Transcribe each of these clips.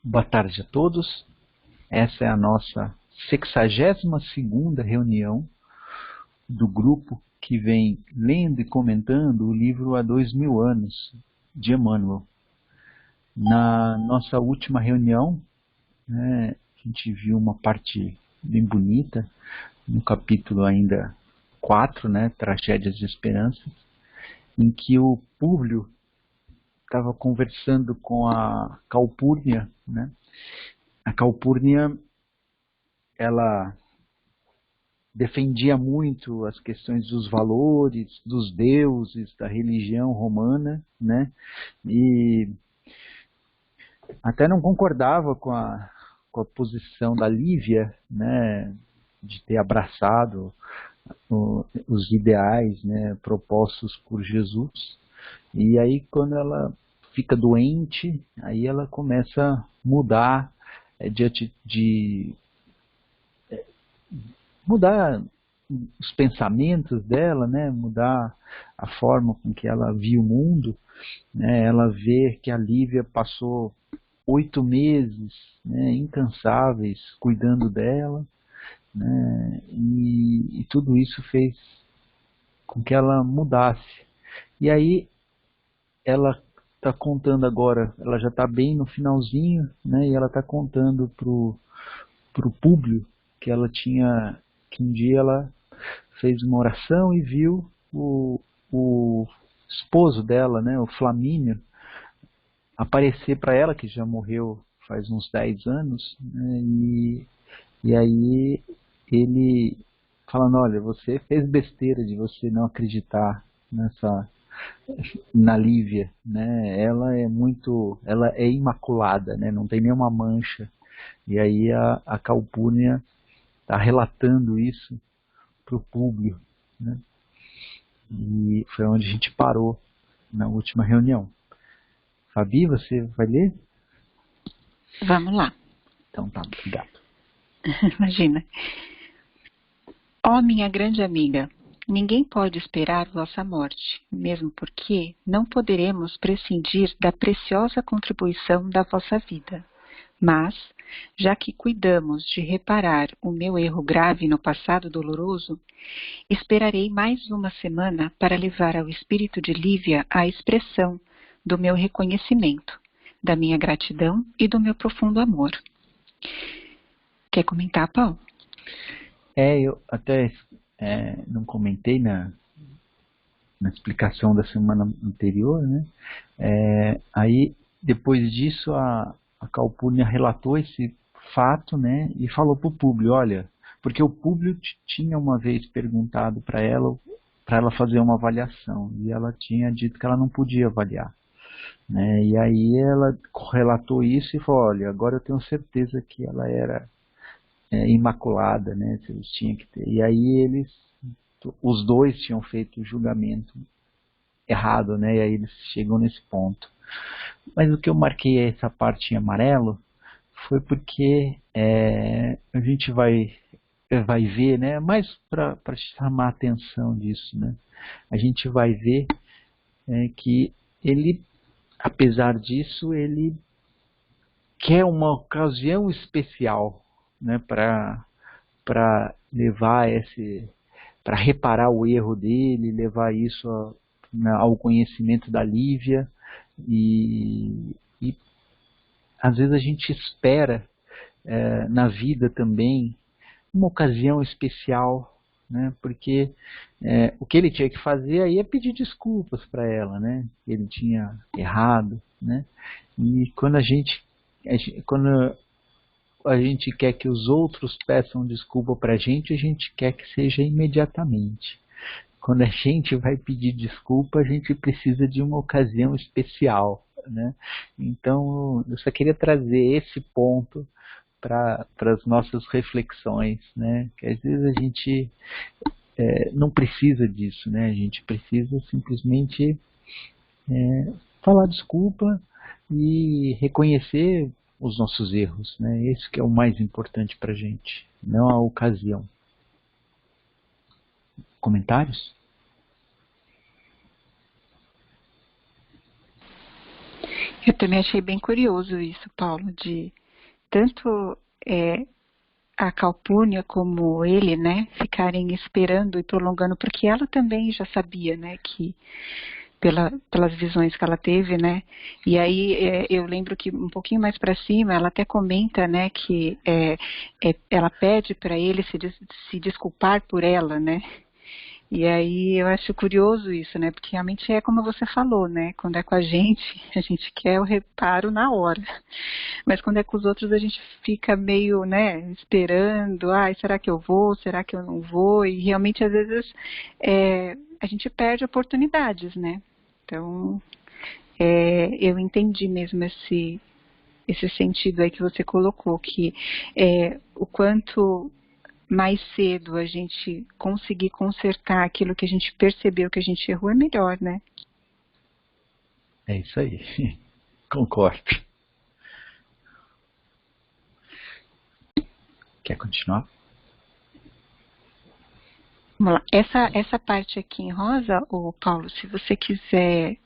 Boa tarde a todos. Essa é a nossa 62ª reunião do grupo que vem lendo e comentando o livro Há 2000 anos, de Emmanuel. Na nossa última reunião, a gente viu uma parte bem bonita, no capítulo ainda 4, Tragédias de Esperança, em que o Públio estava conversando com a Calpurnia, A Calpurnia, ela defendia muito as questões dos valores, dos deuses, da religião romana, e até não concordava com a posição da Lívia, de ter abraçado os ideais, propostos por Jesus. E aí, quando ela fica doente, aí ela começa a mudar de mudar os pensamentos dela, mudar a forma com que ela via o mundo. Ela vê que a Lívia passou 8 meses incansáveis cuidando dela, e tudo isso fez com que ela mudasse. E aí ela está contando agora, ela já está bem no finalzinho, e ela está contando pro Públio que ela tinha, que um dia ela fez uma oração e viu o esposo dela, o Flamínio, aparecer para ela, que já morreu faz uns 10 anos, e aí ele falando, olha, você fez besteira de você não acreditar na Lívia, ela é imaculada, não tem nenhuma mancha. E aí a Calpurnia está relatando isso para o Públio, e foi onde a gente parou na última reunião. Fabi, você vai ler? Vamos lá. Então tá, obrigado. Imagina. Ó minha grande amiga, ninguém pode esperar vossa morte, mesmo porque não poderemos prescindir da preciosa contribuição da vossa vida. Mas, já que cuidamos de reparar o meu erro grave no passado doloroso, esperarei mais uma semana para levar ao espírito de Lívia a expressão do meu reconhecimento, da minha gratidão e do meu profundo amor. Quer comentar, Paulo? Eu até não comentei na explicação da semana anterior, aí, depois disso, a Calpurnia relatou esse fato, e falou para o Públio, olha, porque o Públio tinha uma vez perguntado para ela fazer uma avaliação, e ela tinha dito que ela não podia avaliar. E aí ela relatou isso e falou, olha, agora eu tenho certeza que ela era imaculada, eles tinham que ter. E aí os dois tinham feito o julgamento errado, e aí eles chegam nesse ponto. Mas o que eu marquei essa parte em amarelo foi porque a gente vai ver, mais para chamar a atenção disso, a gente vai ver que ele, apesar disso, ele quer uma ocasião especial, para levar para reparar o erro dele, levar isso ao conhecimento da Lívia, e às vezes a gente espera na vida também uma ocasião especial, porque o que ele tinha que fazer aí é pedir desculpas para ela, ele tinha errado, e quando a gente quer que os outros peçam desculpa para a gente quer que seja imediatamente. Quando a gente vai pedir desculpa, a gente precisa de uma ocasião especial, Então, eu só queria trazer esse ponto para as nossas reflexões, que às vezes a gente não precisa disso, a gente precisa simplesmente falar desculpa e reconhecer os nossos erros, Esse que é o mais importante para a gente, não a ocasião. Comentários? Eu também achei bem curioso isso, Paulo, de tanto a Calpurnia como ele, né, ficarem esperando e prolongando, porque ela também já sabia, né, que pelas visões que ela teve, né, e aí eu lembro que um pouquinho mais para cima ela até comenta, né, que ela pede para ele se desculpar por ela, né. E aí eu acho curioso isso, né? Porque realmente é como você falou, né? Quando é com a gente quer o reparo na hora. Mas quando é com os outros, a gente fica meio, né, esperando, será que eu vou? Será que eu não vou? E realmente, às vezes, a gente perde oportunidades, né? Então, eu entendi mesmo esse sentido aí que você colocou, que o quanto mais cedo a gente conseguir consertar aquilo que a gente percebeu que a gente errou, é melhor, né? É isso aí. Concordo. Quer continuar? Vamos lá. Essa parte aqui em rosa, Paulo, se você quiser...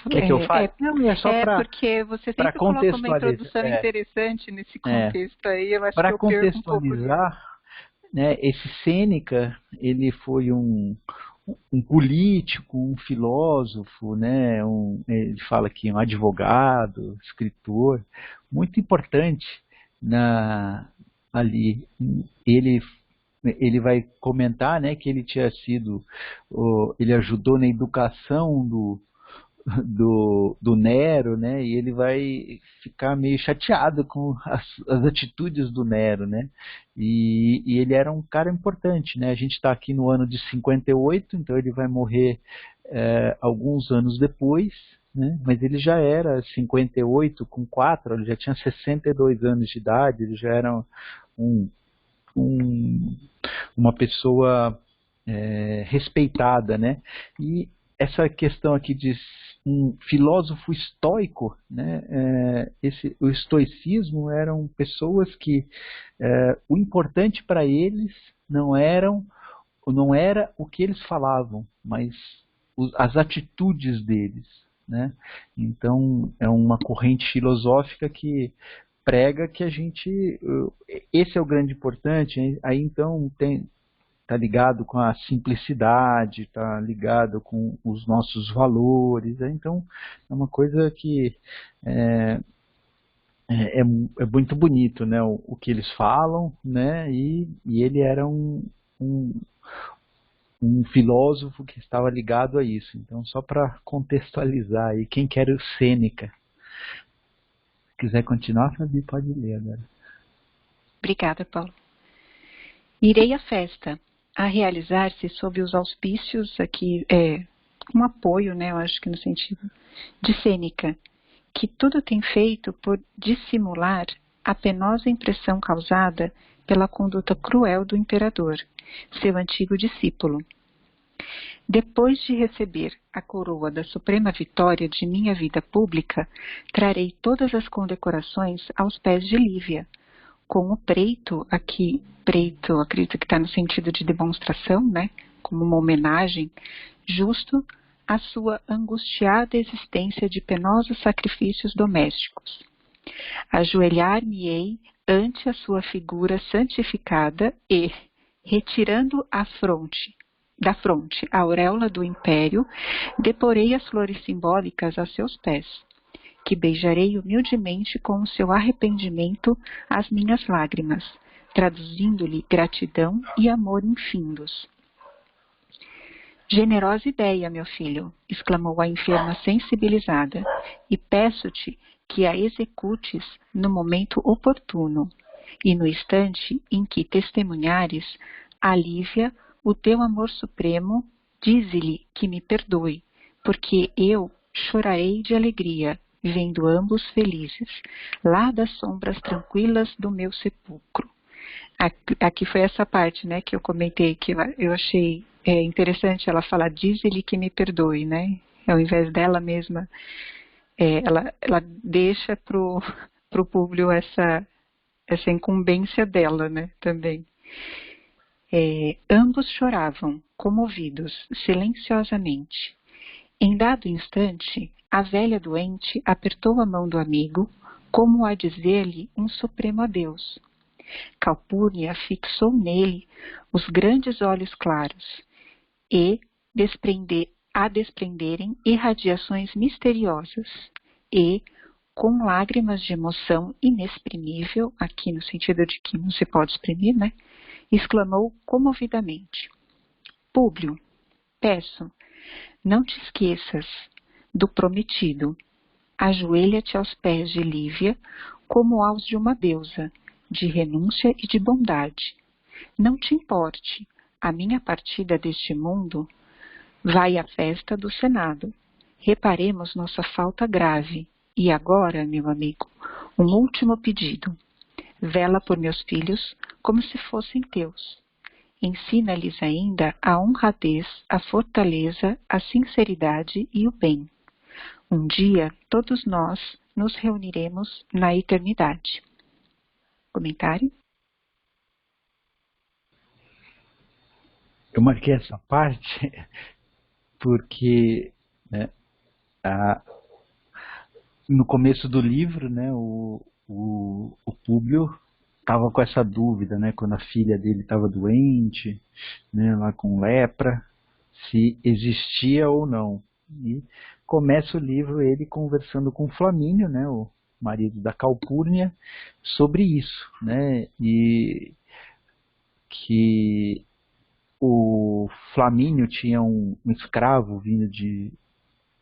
Quer que eu fale? Não, é só porque você sempre coloca uma introdução interessante nesse contexto aí, eu acho que eu perco um pouco. Para contextualizar, né, esse Sêneca, ele foi um político, um filósofo, né, ele fala aqui um advogado, escritor, muito importante ali. Ele vai comentar, né, que ele tinha sido, ele ajudou na educação do Nero, né? E ele vai ficar meio chateado com as atitudes do Nero, né? E ele era um cara importante, né? A gente está aqui no ano de 58, então ele vai morrer alguns anos depois, né? Mas ele já era 58 com 4, ele já tinha 62 anos de idade, ele já era uma pessoa respeitada, né? E essa questão aqui de um filósofo estoico, né? O estoicismo eram pessoas que o importante para eles não era o que eles falavam, mas as atitudes deles, né? Então é uma corrente filosófica que prega que esse é o grande importante. Aí então está ligado com a simplicidade, está ligado com os nossos valores. Então, é uma coisa que é muito bonito, né, o que eles falam, né, e ele era um filósofo que estava ligado a isso. Então, só para contextualizar aí, quem quer o Sêneca. Se quiser continuar, Fabi, pode ler agora. Obrigada, Paulo. Irei à festa, a realizar-se sob os auspícios aqui, com apoio, né, eu acho que no sentido de Sêneca, que tudo tem feito por dissimular a penosa impressão causada pela conduta cruel do imperador, seu antigo discípulo. Depois de receber a coroa da suprema vitória de minha vida pública, trarei todas as condecorações aos pés de Lívia, com o preito, aqui, preito, acredito que está no sentido de demonstração, né, como uma homenagem, justo à sua angustiada existência de penosos sacrifícios domésticos. Ajoelhar-me-ei ante a sua figura santificada e, retirando da fronte a auréola do império, deporei as flores simbólicas a seus pés, que beijarei humildemente com o seu arrependimento as minhas lágrimas, traduzindo-lhe gratidão e amor infindos. Generosa ideia, meu filho, exclamou a enferma sensibilizada, e peço-te que a executes no momento oportuno, e no instante em que testemunhares a Lívia o teu amor supremo, dize-lhe que me perdoe, porque eu chorarei de alegria, vendo ambos felizes, lá das sombras tranquilas do meu sepulcro. Aqui foi essa parte, né, que eu comentei, que eu achei interessante ela falar, diz-lhe que me perdoe, né, ao invés dela mesma, ela deixa pro Públio essa incumbência dela, né, também. Ambos choravam, comovidos, silenciosamente. Em dado instante, A velha doente apertou a mão do amigo, como a dizer-lhe um supremo adeus. Calpurnia fixou nele os grandes olhos claros e a desprenderem irradiações misteriosas e, com lágrimas de emoção inexprimível, aqui no sentido de que não se pode exprimir, né? Exclamou comovidamente: Públio, peço, não te esqueças do prometido. Ajoelha-te aos pés de Lívia como aos de uma deusa, de renúncia e de bondade. Não te importe, a minha partida deste mundo vai à festa do Senado. Reparemos nossa falta grave. E agora, meu amigo, um último pedido. Vela por meus filhos como se fossem teus. Ensina-lhes ainda a honradez, a fortaleza, a sinceridade e o bem. Um dia, todos nós nos reuniremos na eternidade. Comentário? Eu marquei essa parte porque, né, no começo do livro, né, o Públio estava com essa dúvida, né, quando a filha dele estava doente, né, lá com lepra, se existia ou não. E começa o livro ele conversando com Flamínio, né, o marido da Calpurnia, sobre isso, né, e que o Flamínio tinha um escravo vindo de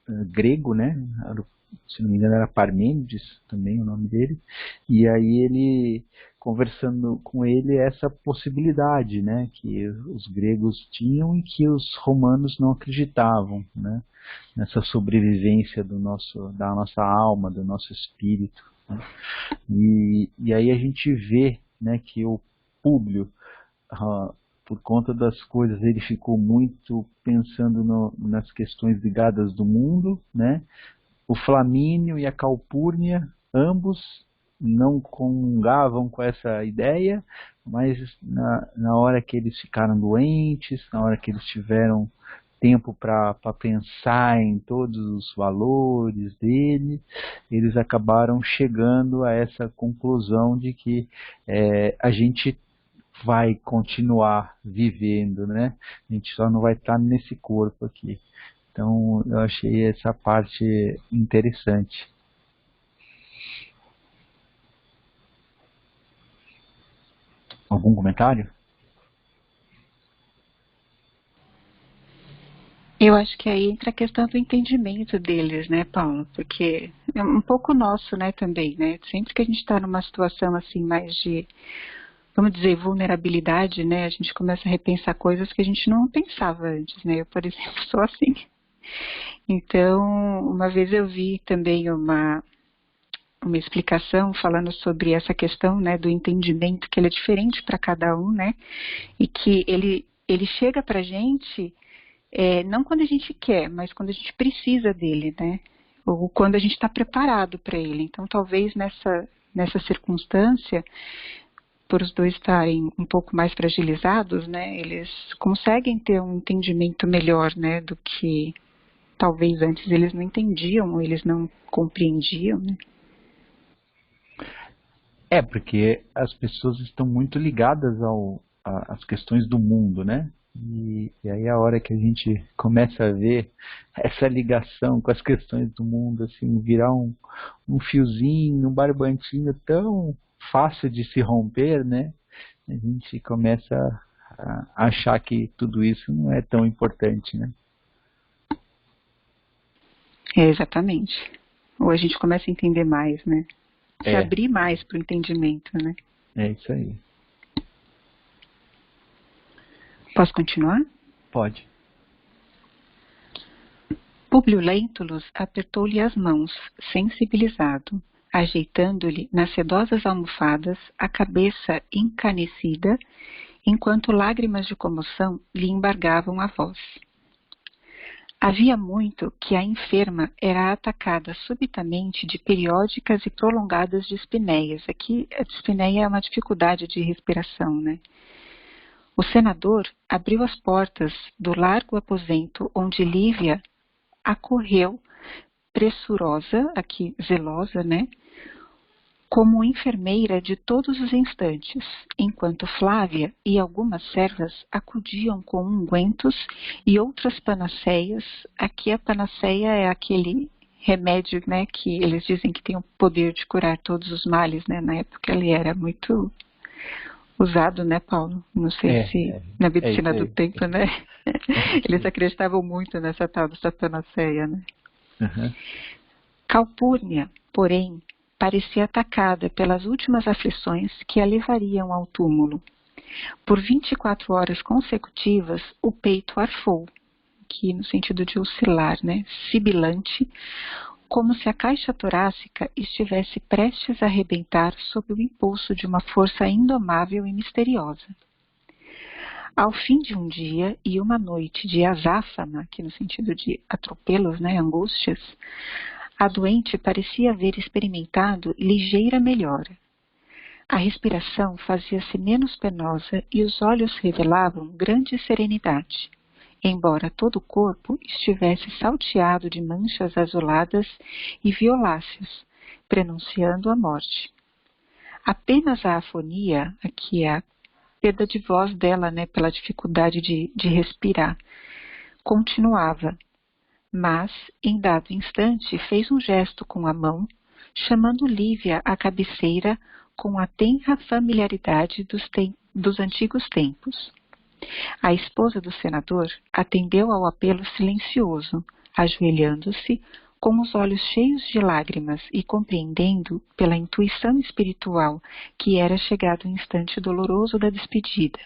grego, né, se não me engano era Parmênides também o nome dele, e aí ele, conversando com ele, essa possibilidade, né, que os gregos tinham e que os romanos não acreditavam, né, nessa sobrevivência da nossa alma, do nosso espírito, né? E aí a gente vê, né, que o Públio, por conta das coisas, ele ficou muito pensando nas questões ligadas do mundo, né? O Flamínio e a Calpurnia, ambos não comungavam com essa ideia, mas na hora que eles ficaram doentes, na hora que eles tiveram tempo para pensar em todos os valores dele, eles acabaram chegando a essa conclusão de que a gente vai continuar vivendo, né? A gente só não vai estar nesse corpo aqui. Então, eu achei essa parte interessante. Algum comentário? Eu acho que aí entra a questão do entendimento deles, né, Paulo? Porque é um pouco nosso, né, também, né? Sempre que a gente está numa situação assim mais de, vamos dizer, vulnerabilidade, né? A gente começa a repensar coisas que a gente não pensava antes, né? Eu, por exemplo, sou assim. Então, uma vez eu vi também uma explicação falando sobre essa questão, né, do entendimento, que ele é diferente para cada um, né? E que ele chega para a gente não quando a gente quer, mas quando a gente precisa dele, né? Ou quando a gente está preparado para ele. Então, talvez nessa circunstância, por os dois estarem um pouco mais fragilizados, né? Eles conseguem ter um entendimento melhor, né? Do que talvez antes eles não entendiam, ou eles não compreendiam, né? Porque as pessoas estão muito ligadas às questões do mundo, né? E aí a hora que a gente começa a ver essa ligação com as questões do mundo, assim, virar um fiozinho, um barbantinho tão fácil de se romper, né? A gente começa a achar que tudo isso não é tão importante, né? Exatamente. Ou a gente começa a entender mais, né? Se abrir mais para o entendimento, né? É isso aí. Posso continuar? Pode. Públio Lentulus apertou-lhe as mãos, sensibilizado, ajeitando-lhe nas sedosas almofadas a cabeça encanecida, enquanto lágrimas de comoção lhe embargavam a voz. Havia muito que a enferma era atacada subitamente de periódicas e prolongadas dispneias. Aqui, a dispneia é uma dificuldade de respiração, né? O senador abriu as portas do largo aposento onde Lívia acorreu pressurosa, aqui zelosa, né? Como enfermeira de todos os instantes, enquanto Flávia e algumas servas acudiam com ungüentos e outras panaceias. Aqui a panaceia é aquele remédio, né, que eles dizem que tem o poder de curar todos os males, né? Na época ele era muito usado, né, Paulo? Não sei se na medicina do tempo, né? Eles acreditavam muito nessa tal dessa panaceia, né? Uhum. Calpurnia, porém, parecia atacada pelas últimas aflições que a levariam ao túmulo. Por 24 horas consecutivas, o peito arfou, que no sentido de oscilar, né, sibilante, como se a caixa torácica estivesse prestes a arrebentar sob o impulso de uma força indomável e misteriosa. Ao fim de um dia e uma noite de azáfama, que no sentido de atropelos, né, angústias, a doente parecia haver experimentado ligeira melhora. A respiração fazia-se menos penosa e os olhos revelavam grande serenidade, embora todo o corpo estivesse salteado de manchas azuladas e violáceas, prenunciando a morte. Apenas a afonia, aqui é a perda de voz dela, né, pela dificuldade de respirar, continuava. Mas, em dado instante, fez um gesto com a mão, chamando Lívia à cabeceira com a tenra familiaridade dos antigos tempos. A esposa do senador atendeu ao apelo silencioso, ajoelhando-se, com os olhos cheios de lágrimas e compreendendo, pela intuição espiritual, que era chegado o instante doloroso da despedida.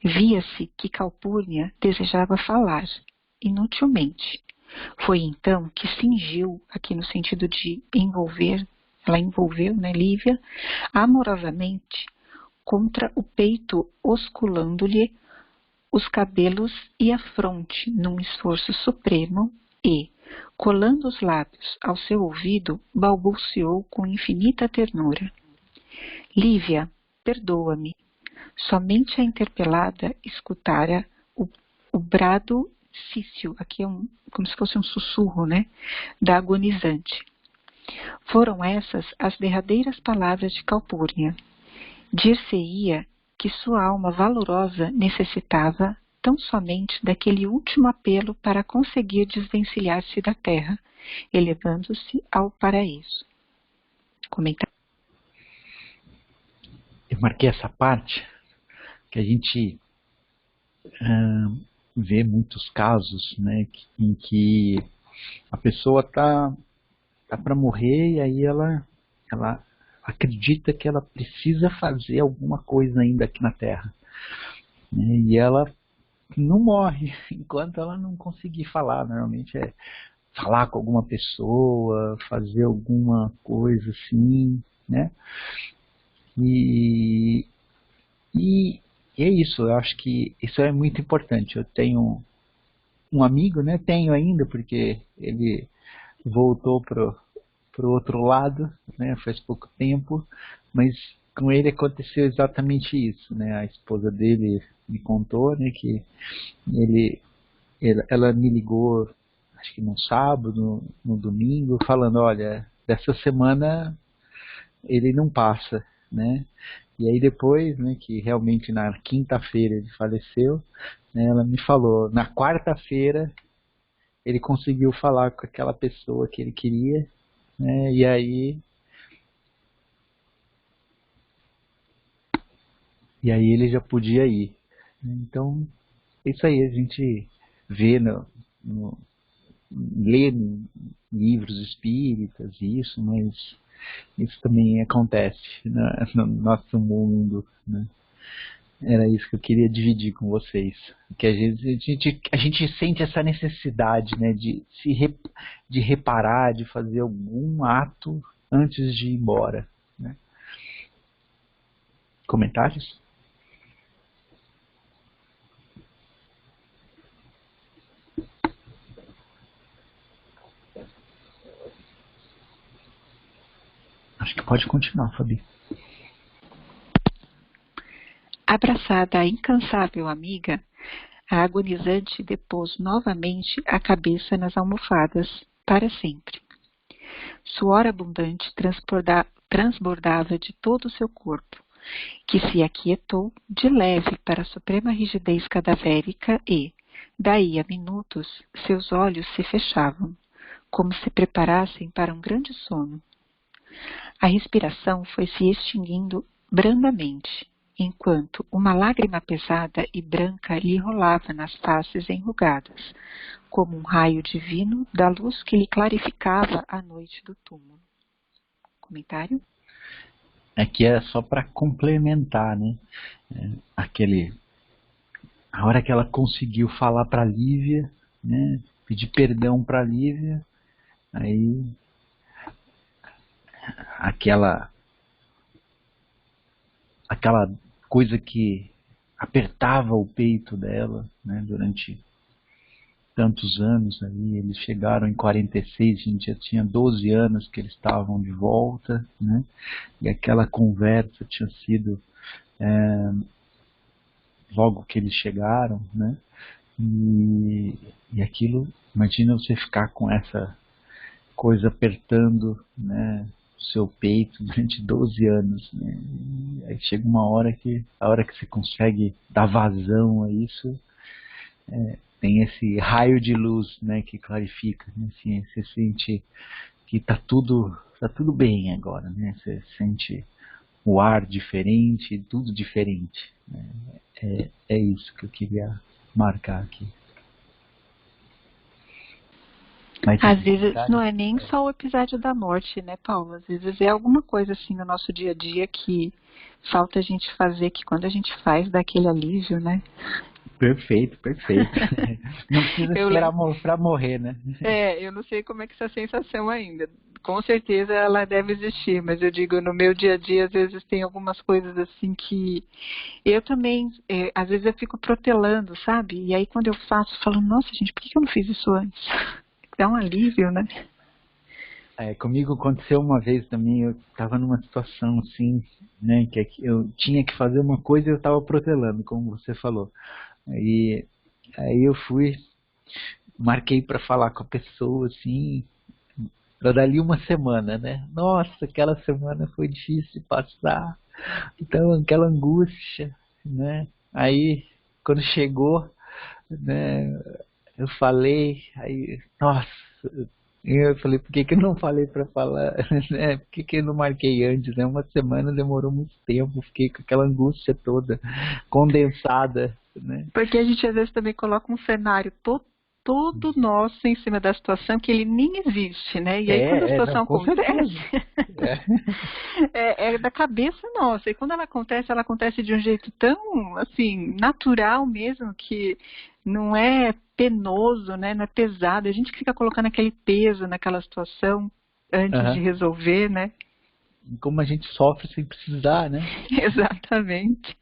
Via-se que Calpurnia desejava falar, inutilmente. Foi então que cingiu, aqui no sentido de envolver, ela envolveu, né, Lívia, amorosamente contra o peito, osculando-lhe os cabelos e a fronte num esforço supremo e, colando os lábios ao seu ouvido, balbuciou com infinita ternura. Lívia, perdoa-me. Somente a interpelada escutara o brado cício, aqui é como se fosse um sussurro, né, da agonizante. Foram essas as derradeiras palavras de Calpurnia. Dir-se-ia que sua alma valorosa necessitava tão somente daquele último apelo para conseguir desvencilhar-se da terra, elevando-se ao paraíso. Comentário. Eu marquei essa parte que a gente vê muitos casos, né, em que a pessoa tá para morrer e aí ela acredita que ela precisa fazer alguma coisa ainda aqui na Terra, né, e ela não morre enquanto ela não conseguir falar. Normalmente é falar com alguma pessoa, fazer alguma coisa assim, né? E é isso, eu acho que isso é muito importante. Eu tenho um amigo, né? Tenho ainda, porque ele voltou pro outro lado, né? Faz pouco tempo, mas com ele aconteceu exatamente isso, né? A esposa dele me contou, né, que ela me ligou, acho que no sábado, no domingo, falando, olha, dessa semana ele não passa, né? E aí depois, né, que realmente na quinta-feira ele faleceu, né, ela me falou, na quarta-feira ele conseguiu falar com aquela pessoa que ele queria, né, e aí ele já podia ir. Então, isso aí a gente vê lê livros espíritas, isso, mas isso também acontece no nosso mundo, né? Era isso que eu queria dividir com vocês. Que às vezes a gente sente essa necessidade, né, de reparar, de fazer algum ato antes de ir embora, né? Comentários? Acho que pode continuar, Fabi. Abraçada à incansável amiga, a agonizante depôs novamente a cabeça nas almofadas para sempre. Suor abundante transbordava de todo o seu corpo, que se aquietou de leve para a suprema rigidez cadavérica e, daí a minutos, seus olhos se fechavam, como se preparassem para um grande sono. A respiração foi se extinguindo brandamente, enquanto uma lágrima pesada e branca lhe rolava nas faces enrugadas, como um raio divino da luz que lhe clarificava a noite do túmulo. Comentário? Aqui é só para complementar, né? A hora que ela conseguiu falar para Lívia, né? Pedir perdão para Lívia, aí aquela coisa que apertava o peito dela, né? Durante tantos anos aí, eles chegaram em 46, a gente já tinha 12 anos que eles estavam de volta, né? E aquela conversa tinha sido logo que eles chegaram, né? E aquilo, imagina você ficar com essa coisa apertando, né, o seu peito durante 12 anos, né? E aí chega uma hora que, a hora que você consegue dar vazão a isso, tem esse raio de luz, né, que clarifica, né? Assim, você sente que tá tudo bem agora, né? Você sente o ar diferente, tudo diferente, né? É isso que eu queria marcar aqui. Mas, às vezes não é nem só o episódio da morte, né, Paulo? Às vezes é alguma coisa assim no nosso dia a dia que falta a gente fazer, que quando a gente faz dá aquele alívio, né? Perfeito. Não precisa esperar pra morrer, né? Eu não sei como é que essa sensação ainda. Com certeza ela deve existir, mas eu digo, no meu dia a dia, às vezes tem algumas coisas assim que eu também, às vezes eu fico protelando, sabe? E aí quando eu faço, eu falo, nossa gente, por que eu não fiz isso antes? Dá um alívio, né? Comigo aconteceu uma vez também, eu estava numa situação assim, né, que eu tinha que fazer uma coisa e eu estava protelando, como você falou. Aí eu marquei para falar com a pessoa, assim, para dali uma semana, né? Nossa, aquela semana foi difícil de passar, então aquela angústia, né? Aí, quando chegou, né, eu falei, aí, nossa, eu falei, por que eu não falei para falar, né? Por que eu não marquei antes, né? Uma semana demorou muito tempo, fiquei com aquela angústia toda condensada, né? Porque a gente às vezes também coloca um cenário todo nosso em cima da situação que ele nem existe, né? E aí quando a situação acontece, é da cabeça nossa. E quando ela acontece de um jeito tão, assim, natural mesmo, que não é penoso, né? Não é pesado. A gente fica colocando aquele peso naquela situação antes de resolver, né? Como a gente sofre sem precisar, né? Exatamente.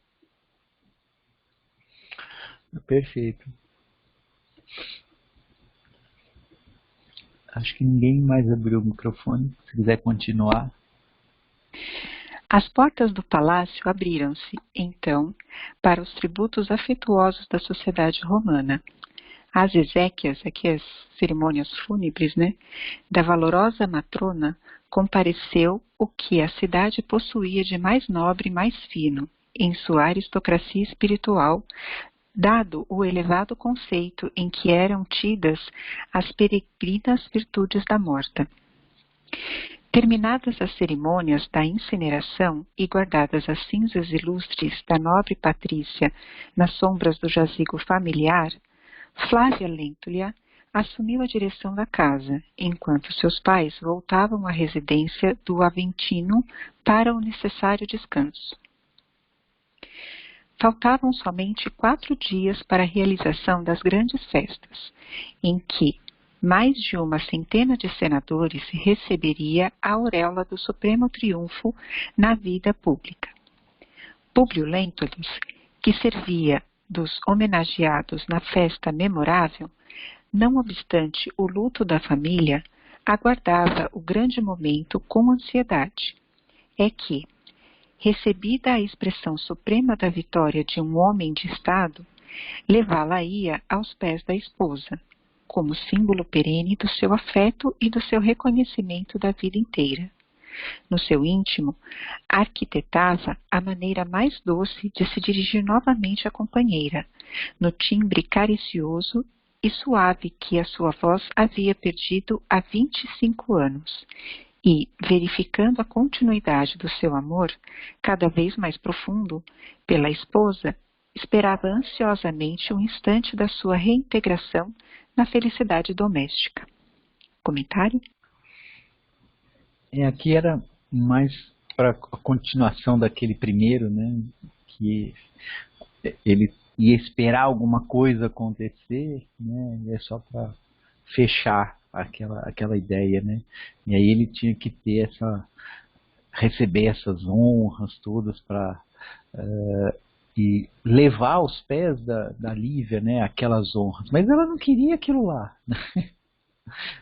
Perfeito. Acho que ninguém mais abriu o microfone. Se quiser continuar. As portas do palácio abriram-se, então, para os tributos afetuosos da sociedade romana. As exéquias, aqui as cerimônias fúnebres, né, da valorosa matrona, compareceu o que a cidade possuía de mais nobre e mais fino, em sua aristocracia espiritual, dado o elevado conceito em que eram tidas as peregrinas virtudes da morta. Terminadas as cerimônias da incineração e guardadas as cinzas ilustres da nobre Patrícia nas sombras do jazigo familiar, Flávia Lentulha assumiu a direção da casa, enquanto seus pais voltavam à residência do Aventino para o necessário descanso. Faltavam somente 4 dias para a realização das grandes festas, em que mais de uma centena de senadores receberia a auréola do supremo triunfo na vida pública. Públio Lentulus, que servia dos homenageados na festa memorável, não obstante o luto da família, aguardava o grande momento com ansiedade. É que, recebida a expressão suprema da vitória de um homem de Estado, levá-la-ia aos pés da esposa, como símbolo perene do seu afeto e do seu reconhecimento da vida inteira. No seu íntimo, arquitetava a maneira mais doce de se dirigir novamente à companheira, no timbre caricioso e suave que a sua voz havia perdido há 25 anos, e, verificando a continuidade do seu amor, cada vez mais profundo, pela esposa, esperava ansiosamente um instante da sua reintegração na felicidade doméstica. Comentário? Aqui era mais para a continuação daquele primeiro, né? Que ele ia esperar alguma coisa acontecer, né? É só para fechar aquela ideia, né? E aí ele tinha que ter receber essas honras todas para e levar aos pés da Lívia, né? Aquelas honras, mas ela não queria aquilo lá.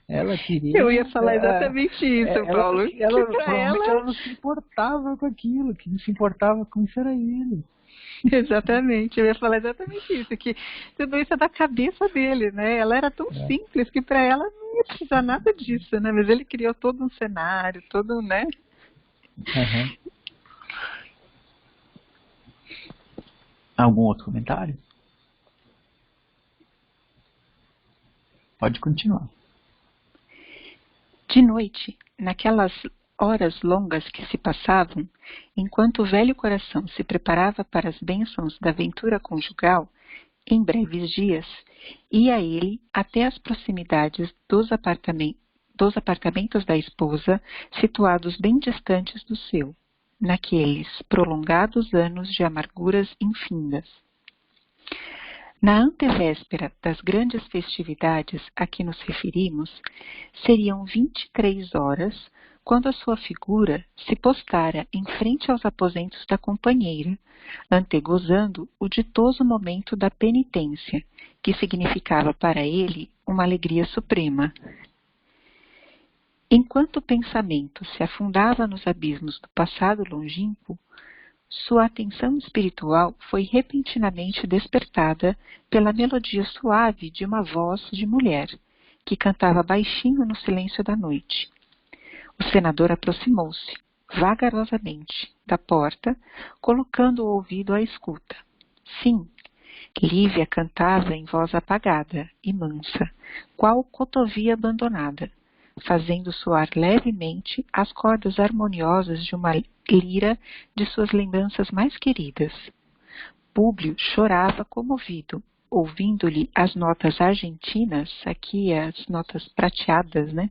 Ela queria. Eu ia falar exatamente isso, Paulo. Provavelmente ela não se importava com aquilo, que se importava com isso era ele. Exatamente, eu ia falar exatamente isso, que tudo isso é da cabeça dele, né? Ela era tão simples que para ela não ia precisar nada disso, né? Mas ele criou todo um cenário, todo, né? Uhum. Algum outro comentário? Pode continuar. De noite, naquelas horas longas que se passavam, enquanto o velho coração se preparava para as bênçãos da aventura conjugal, em breves dias, ia ele até as proximidades dos apartamentos da esposa, situados bem distantes do seu, naqueles prolongados anos de amarguras infindas. Na antevéspera das grandes festividades a que nos referimos, seriam 23 horas quando a sua figura se postara em frente aos aposentos da companheira, antegozando o ditoso momento da penitência, que significava para ele uma alegria suprema. Enquanto o pensamento se afundava nos abismos do passado longínquo, sua atenção espiritual foi repentinamente despertada pela melodia suave de uma voz de mulher, que cantava baixinho no silêncio da noite. O senador aproximou-se, vagarosamente, da porta, colocando o ouvido à escuta. Sim, Lívia cantava em voz apagada e mansa, qual cotovia abandonada, fazendo soar levemente as cordas harmoniosas de uma lira de suas lembranças mais queridas. Públio chorava comovido, ouvindo-lhe as notas argentinas, aqui as notas prateadas, né,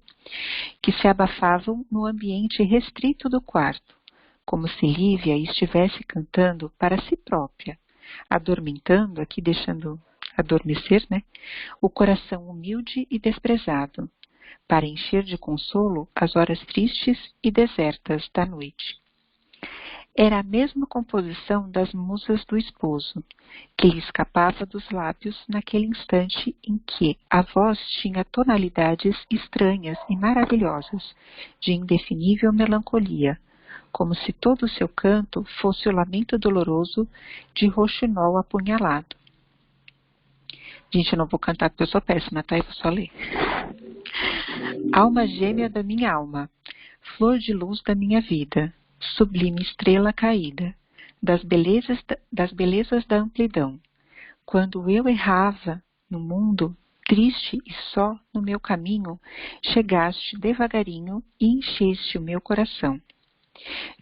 que se abafavam no ambiente restrito do quarto, como se Lívia estivesse cantando para si própria, adormentando, aqui deixando adormecer, né, o coração humilde e desprezado, para encher de consolo as horas tristes e desertas da noite. Era a mesma composição das musas do esposo, que lhe escapava dos lábios naquele instante em que a voz tinha tonalidades estranhas e maravilhosas, de indefinível melancolia, como se todo o seu canto fosse o lamento doloroso de roxinol apunhalado. Gente, eu não vou cantar porque eu sou péssima, tá? Eu vou só ler. Alma gêmea da minha alma, flor de luz da minha vida, sublime estrela caída, das belezas da amplidão. Quando eu errava no mundo, triste e só no meu caminho, chegaste devagarinho e encheste o meu coração.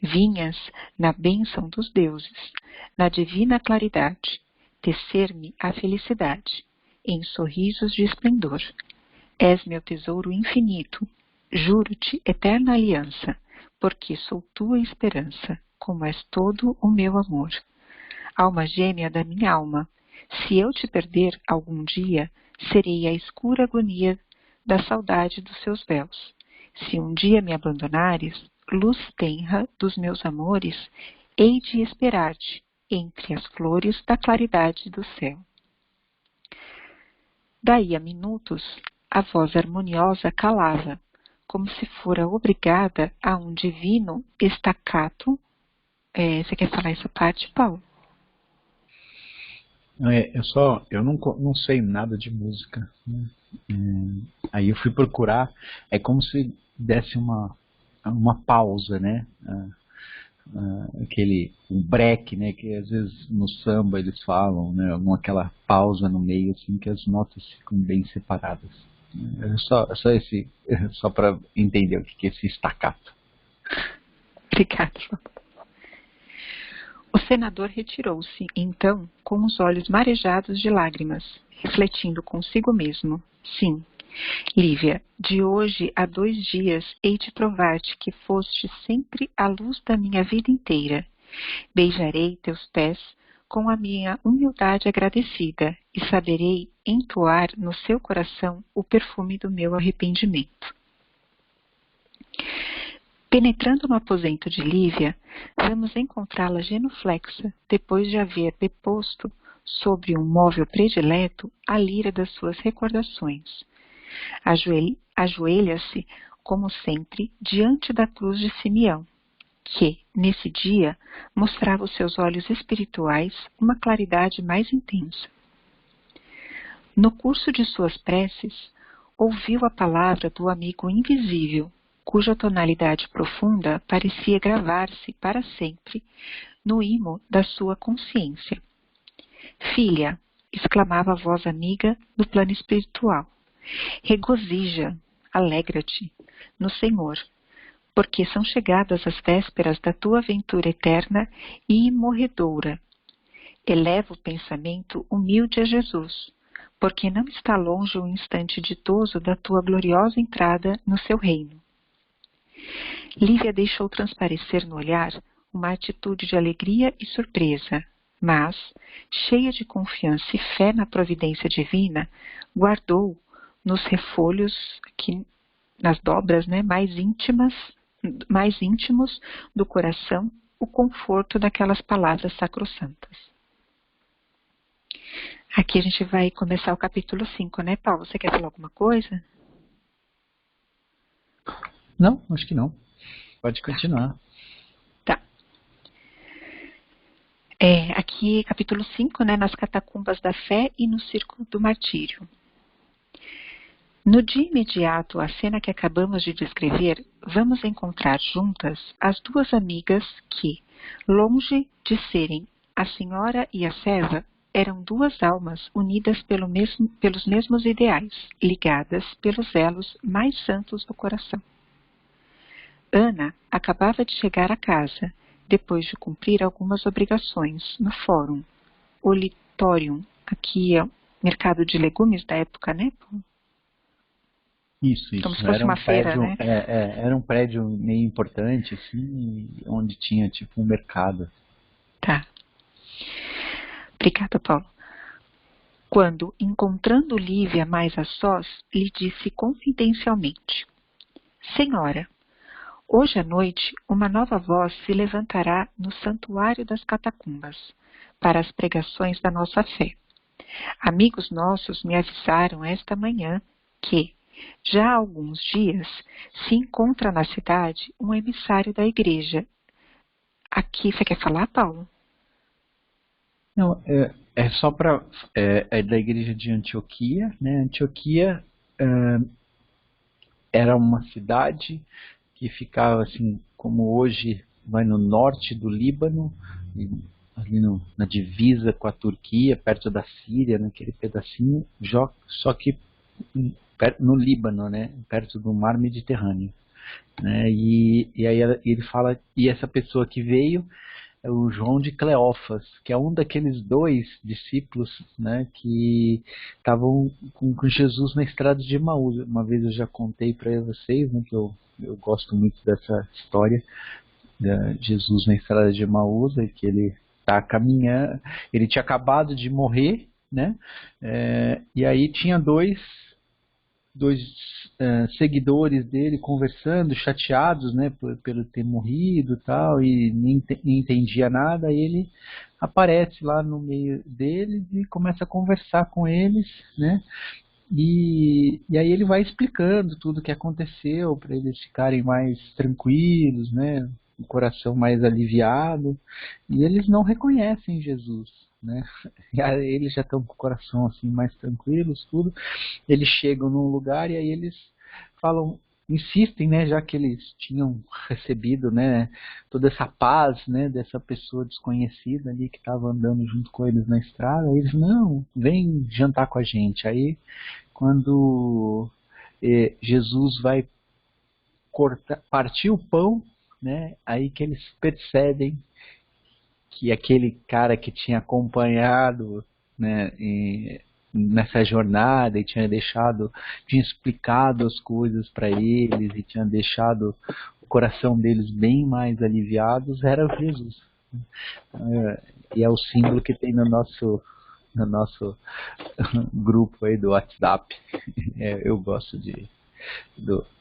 Vinhas na bênção dos deuses, na divina claridade, tecer-me a felicidade, em sorrisos de esplendor. És meu tesouro infinito, juro-te eterna aliança, porque sou tua esperança, como és todo o meu amor. Alma gêmea da minha alma, se eu te perder algum dia, serei a escura agonia da saudade dos seus véus. Se um dia me abandonares, luz tenra dos meus amores, hei de esperar-te entre as flores da claridade do céu. Daí a minutos, a voz harmoniosa calava, como se fora obrigada a um divino estacato. Você quer falar essa parte, Paulo? Eu não sei nada de música, né? Aí eu fui procurar, é como se desse uma pausa, né? Um break, né? Que às vezes no samba eles falam, né? Aquela pausa no meio, assim, que as notas ficam bem separadas. Só para entender o que é esse staccato. Obrigada. O senador retirou-se, então, com os olhos marejados de lágrimas, refletindo consigo mesmo. Sim, Lívia, de hoje a 2 dias hei de provar-te que foste sempre a luz da minha vida inteira. Beijarei teus pés com a minha humildade agradecida e saberei entoar no seu coração o perfume do meu arrependimento. Penetrando no aposento de Lívia, vamos encontrá-la genuflexa, depois de haver deposto sobre um móvel predileto a lira das suas recordações. Ajoelha-se, como sempre, diante da cruz de Simeão, que, nesse dia, mostrava aos seus olhos espirituais uma claridade mais intensa. No curso de suas preces, ouviu a palavra do amigo invisível, cuja tonalidade profunda parecia gravar-se para sempre no imo da sua consciência. Filha, exclamava a voz amiga do plano espiritual, regozija, alegra-te no Senhor, porque são chegadas as vésperas da tua aventura eterna e imorredoura. Eleva o pensamento humilde a Jesus, porque não está longe o instante ditoso da tua gloriosa entrada no seu reino. Lívia deixou transparecer no olhar uma atitude de alegria e surpresa, mas, cheia de confiança e fé na providência divina, guardou nos refolhos, nas dobras, né, mais íntimos do coração, o conforto daquelas palavras sacrossantas. Aqui a gente vai começar o capítulo 5, né, Paulo? Você quer falar alguma coisa? Não, acho que não. Pode continuar. Tá. Aqui, capítulo 5, né, nas catacumbas da fé e no círculo do martírio. No dia imediato à cena que acabamos de descrever, vamos encontrar juntas as 2 amigas que, longe de serem a senhora e a serva, eram 2 almas unidas pelos mesmos ideais, ligadas pelos elos mais santos do coração. Ana acabava de chegar à casa, depois de cumprir algumas obrigações no Fórum Olitorium, aqui é o mercado de legumes da época, né? Isso. Como se fosse uma feira, né? Era um prédio meio importante, assim, onde tinha tipo um mercado. Tá. Obrigada, Paulo. Quando, encontrando Lívia mais a sós, lhe disse confidencialmente: Senhora, hoje à noite uma nova voz se levantará no santuário das catacumbas, para as pregações da nossa fé. Amigos nossos me avisaram esta manhã que, já há alguns dias, se encontra na cidade um emissário da igreja. Aqui, você quer falar, Paulo? Não, é só para... É da igreja de Antioquia, né? Antioquia era uma cidade que ficava assim, como hoje vai no norte do Líbano, ali na divisa com a Turquia, perto da Síria, naquele pedacinho, só que no Líbano, né? Perto do mar Mediterrâneo. Né? E aí ele fala, e essa pessoa que veio é o João de Cleófas, que é um daqueles 2 discípulos, né, que estavam com Jesus na estrada de Emaús. Uma vez eu já contei para vocês, né, que eu gosto muito dessa história de Jesus na estrada de Emaús, que ele está caminhando, ele tinha acabado de morrer, né, e aí tinha dois seguidores dele conversando, chateados, né, pelo ter morrido, tal, e nem entendia nada. E ele aparece lá no meio deles e começa a conversar com eles, né, e aí ele vai explicando tudo o que aconteceu para eles ficarem mais tranquilos, né, o coração mais aliviado. E eles não reconhecem Jesus, né? E aí eles já estão com o coração assim mais tranquilos, tudo. Eles chegam num lugar e aí eles falam, insistem, né, já que eles tinham recebido, né, toda essa paz, né, dessa pessoa desconhecida ali que estava andando junto com eles na estrada, eles, não, vem jantar com a gente. Aí quando Jesus vai partir o pão, né, aí que eles percebem que aquele cara que tinha acompanhado, né, nessa jornada e tinha explicado as coisas para eles e tinha deixado o coração deles bem mais aliviados, era Jesus. E é o símbolo que tem no nosso grupo aí do WhatsApp. Eu gosto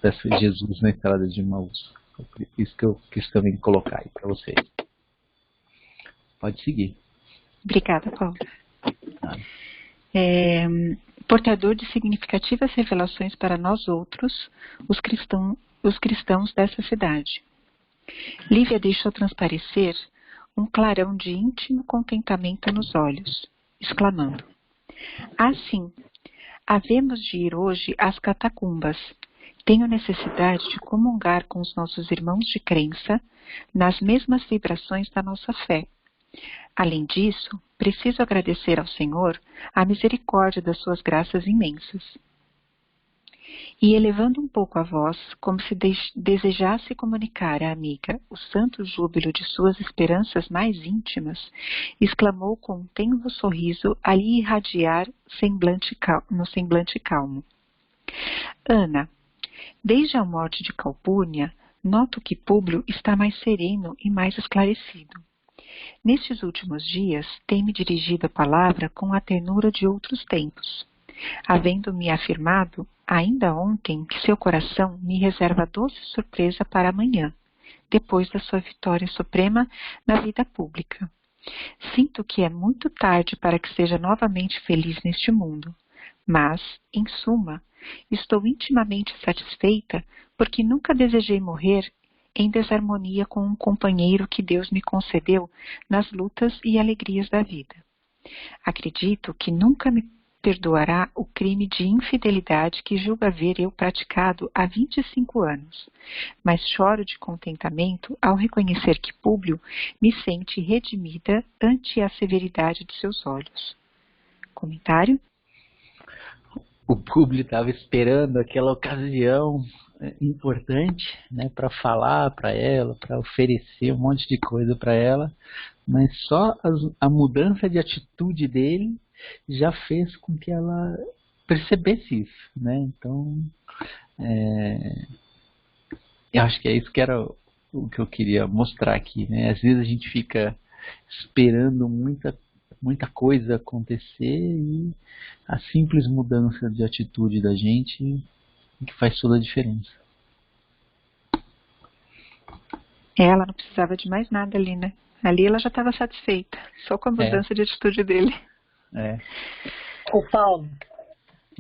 dessa Jesus na estrada de Emaús. Isso que eu quis também colocar aí para vocês. Pode seguir. Obrigada, Paulo. Ah. Portador de significativas revelações para nós outros, os cristãos dessa cidade. Lívia deixou transparecer um clarão de íntimo contentamento nos olhos, exclamando: "Ah, sim, havemos de ir hoje às catacumbas. Tenho necessidade de comungar com os nossos irmãos de crença nas mesmas vibrações da nossa fé. Além disso, preciso agradecer ao Senhor a misericórdia das suas graças imensas." E elevando um pouco a voz, como se desejasse comunicar à amiga o santo júbilo de suas esperanças mais íntimas, exclamou com um tenro sorriso a lhe irradiar no semblante calmo: "Ana, desde a morte de Calpurnia, noto que Públio está mais sereno e mais esclarecido. Nestes últimos dias, tem-me dirigido a palavra com a ternura de outros tempos, havendo-me afirmado, ainda ontem, que seu coração me reserva doce surpresa para amanhã, depois da sua vitória suprema na vida pública. Sinto que é muito tarde para que seja novamente feliz neste mundo, mas, em suma, estou intimamente satisfeita porque nunca desejei morrer em desarmonia com um companheiro que Deus me concedeu nas lutas e alegrias da vida. Acredito que nunca me perdoará o crime de infidelidade que julgo haver eu praticado há 25 anos, mas choro de contentamento ao reconhecer que Públio me sente redimida ante a severidade de seus olhos." Comentário? O Públio estava esperando aquela ocasião importante, né, para falar para ela, para oferecer um monte de coisa para ela, mas só a mudança de atitude dele já fez com que ela percebesse isso, né? Então, eu acho que é isso que era o que eu queria mostrar aqui, né? Às vezes a gente fica esperando muita coisa acontecer e a simples mudança de atitude da gente que faz toda a diferença. Ela não precisava de mais nada ali, né? Ali ela já estava satisfeita, só com a mudança de atitude dele. Ô Paulo,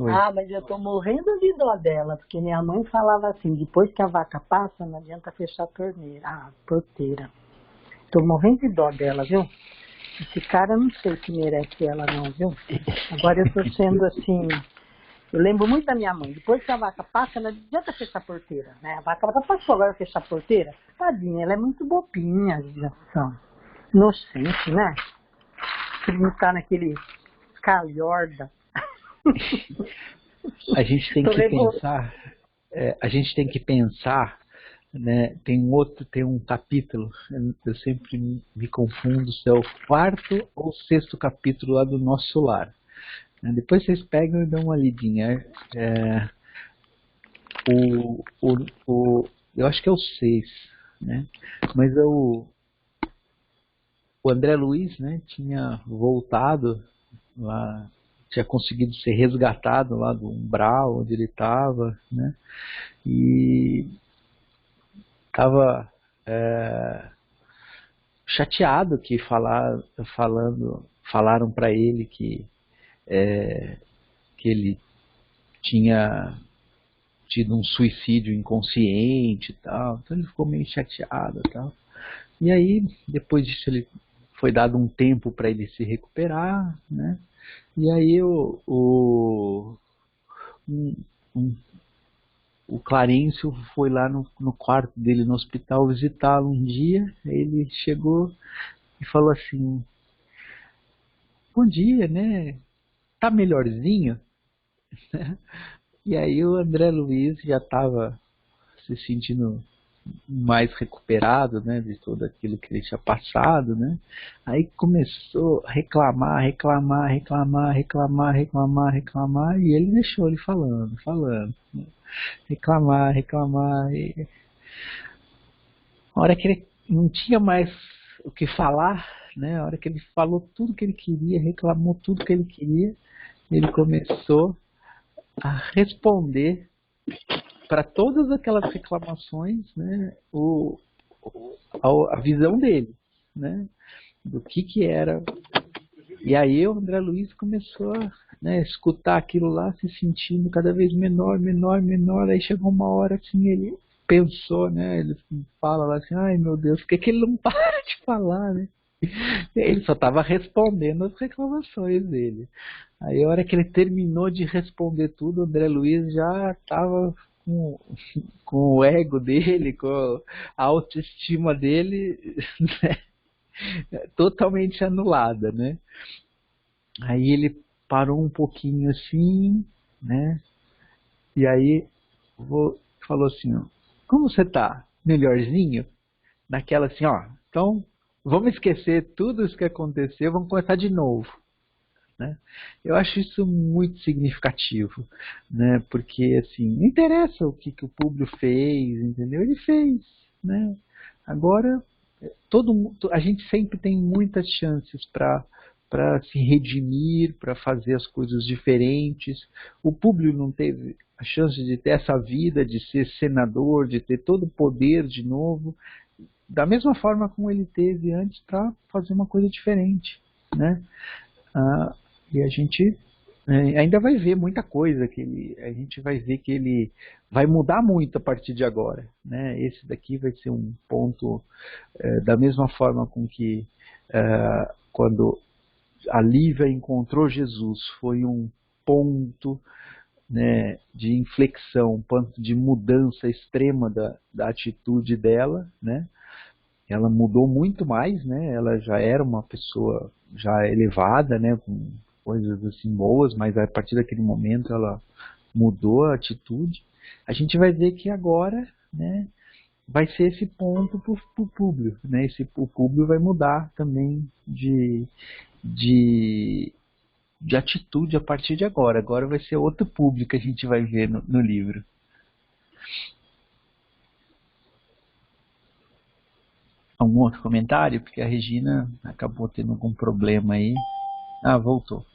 Oi. mas eu tô morrendo de dó dela, porque minha mãe falava assim, depois que a vaca passa, não adianta fechar a porteira. Tô morrendo de dó dela, viu? Esse cara, eu não sei se merece ela não, viu? Agora eu tô sendo assim, eu lembro muito da minha mãe, depois que a vaca passa, não adianta fechar a porteira, né? A vaca passou, agora fechar a porteira? Tadinha, ela é muito bobinha, a geração. Inocente, né? Ele não tá naquele calhorda. A gente tem que pensar, né? Tem um capítulo, eu sempre me confundo se é o 4º ou 6º capítulo lá do Nosso Lar. Depois vocês pegam e dão uma lidinha. Eu acho que é o 6, né? Mas o André Luiz, né, tinha voltado lá, tinha conseguido ser resgatado lá do umbral onde ele estava, né? E estava chateado que falaram para ele que ele tinha tido um suicídio inconsciente e tal, então ele ficou meio chateado e tal. E aí, depois disso, ele foi dado um tempo para ele se recuperar, né? E aí um- um- o Clarencio foi lá no quarto dele no hospital visitá-lo um dia. Ele chegou e falou assim: bom dia, né? Tá melhorzinho? E aí o André Luiz já estava se sentindo mais recuperado, né, de tudo aquilo que ele tinha passado, né? Aí começou a reclamar, e ele deixou ele falando, né? Reclamar. A hora que ele não tinha mais o que falar, né? A hora que ele falou tudo que ele queria, reclamou tudo que ele queria, ele começou a responder para todas aquelas reclamações, né, a visão dele, né, do que era. E aí o André Luiz começou a, né, escutar aquilo lá, se sentindo cada vez menor. Aí chegou uma hora assim, ele pensou, né, ele fala lá assim: ai meu Deus, por que ele não para de falar, né? Ele só estava respondendo as reclamações dele. Aí a hora que ele terminou de responder tudo, o André Luiz já estava com o ego dele, com a autoestima dele, né, totalmente anulada, né? Aí ele parou um pouquinho assim, né? E aí falou assim: ó, como você tá? Melhorzinho? Naquela assim, ó, então vamos esquecer tudo isso que aconteceu, vamos começar de novo, né? Eu acho isso muito significativo, né? Porque assim, não interessa o que o Públio fez, entendeu? Ele fez, né? Agora a gente sempre tem muitas chances para se redimir, para fazer as coisas diferentes. O Públio não teve a chance de ter essa vida, de ser senador, de ter todo o poder de novo, da mesma forma como ele teve antes, para fazer uma coisa diferente, né? E a gente ainda vai ver muita coisa, a gente vai ver que ele vai mudar muito a partir de agora, né? Esse daqui vai ser um ponto, da mesma forma com que quando a Lívia encontrou Jesus, foi um ponto, né, de inflexão, um ponto de mudança extrema da atitude dela, né? Ela mudou muito mais, né? Ela já era uma pessoa já elevada, né, com coisas assim boas, mas a partir daquele momento ela mudou a atitude. A gente vai ver que agora, né, vai ser esse ponto para o Públio, né? O Públio vai mudar também de atitude a partir de agora. Agora vai ser outro Públio que a gente vai ver no livro. Algum outro comentário? Porque a Regina acabou tendo algum problema aí. Ah, voltou.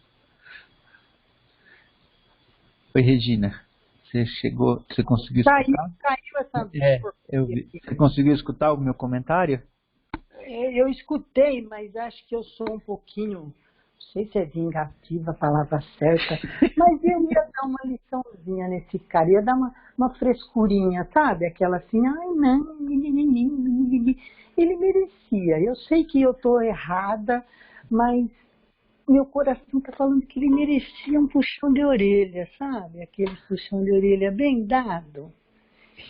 Oi, Regina. Você conseguiu escutar? Caiu essa vez. Eu vi. Você conseguiu escutar o meu comentário? Eu escutei, mas acho que eu sou um pouquinho, não sei se é vingativa a palavra certa, mas eu ia dar uma liçãozinha nesse cara, ia dar uma frescurinha, sabe? Aquela assim, ai não, ele merecia. Eu sei que eu estou errada, mas meu coração está falando que ele merecia um puxão de orelha, sabe? Aquele puxão de orelha bem dado,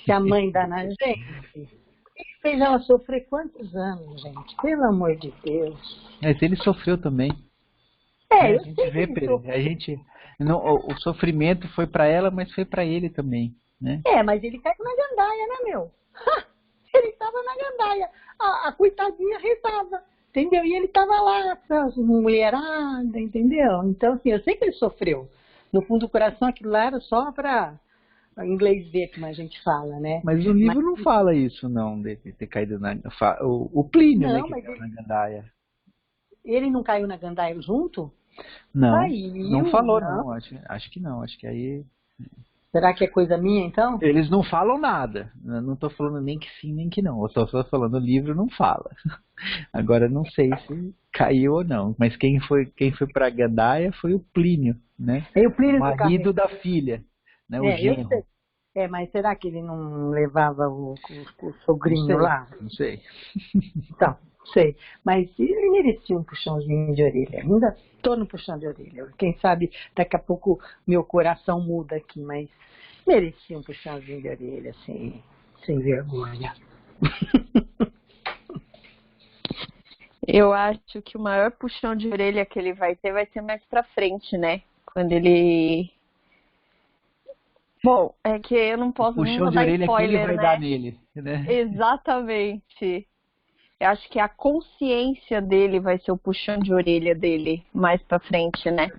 que a mãe dá na gente. Ele fez ela sofrer quantos anos, gente? Pelo amor de Deus. Mas ele sofreu também. A gente vê, o sofrimento foi para ela, mas foi para ele também, né? Mas ele caiu na gandaia, né, meu? Ele estava na gandaia. A coitadinha rezava, entendeu? E ele estava lá, mulherada, entendeu? Então, assim, eu sei que ele sofreu. No fundo do coração, aquilo lá era só para inglês ver, como a gente fala, né? Mas o livro não fala isso, não, de ter caído na... O Plínio, não, né, que caiu na gandaia. Ele não caiu na gandaia junto? Não, Caiu, não falou, não. Acho que não. Acho que aí... Será que é coisa minha, então? Eles não falam nada. Eu não estou falando nem que sim, nem que não. Eu só estou falando o livro não fala. Agora, não sei se caiu ou não. Mas quem foi para a gandaia foi o Plínio, né? O Plínio, marido da filha, né? O genro. Mas será que ele não levava o sogrinho lá? Não sei. Então, sei. Mas ele merecia um puxãozinho de orelha. Ainda tô no puxão de orelha. Quem sabe daqui a pouco meu coração muda aqui, mas merecia um puxãozinho de orelha, assim, sem vergonha. Eu acho que o maior puxão de orelha que ele vai ter mais pra frente, né? Quando ele... Bom, é que eu não O vou puxão de dar orelha que ele spoiler, vai né? dar nele, né? Exatamente. Eu acho que a consciência dele vai ser o puxão de orelha dele mais pra frente, né?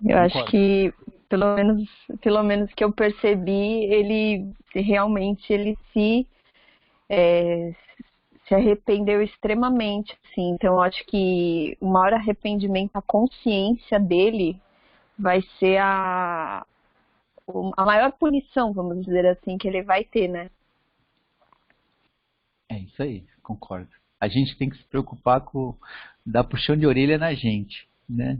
Eu acho Concordo. que, pelo menos que eu percebi, ele realmente se arrependeu extremamente, assim. Então, eu acho que o maior arrependimento, a consciência dele vai ser a maior punição, vamos dizer assim, que ele vai ter, né? É isso aí, concordo. A gente tem que se preocupar com dar puxão de orelha na gente, né?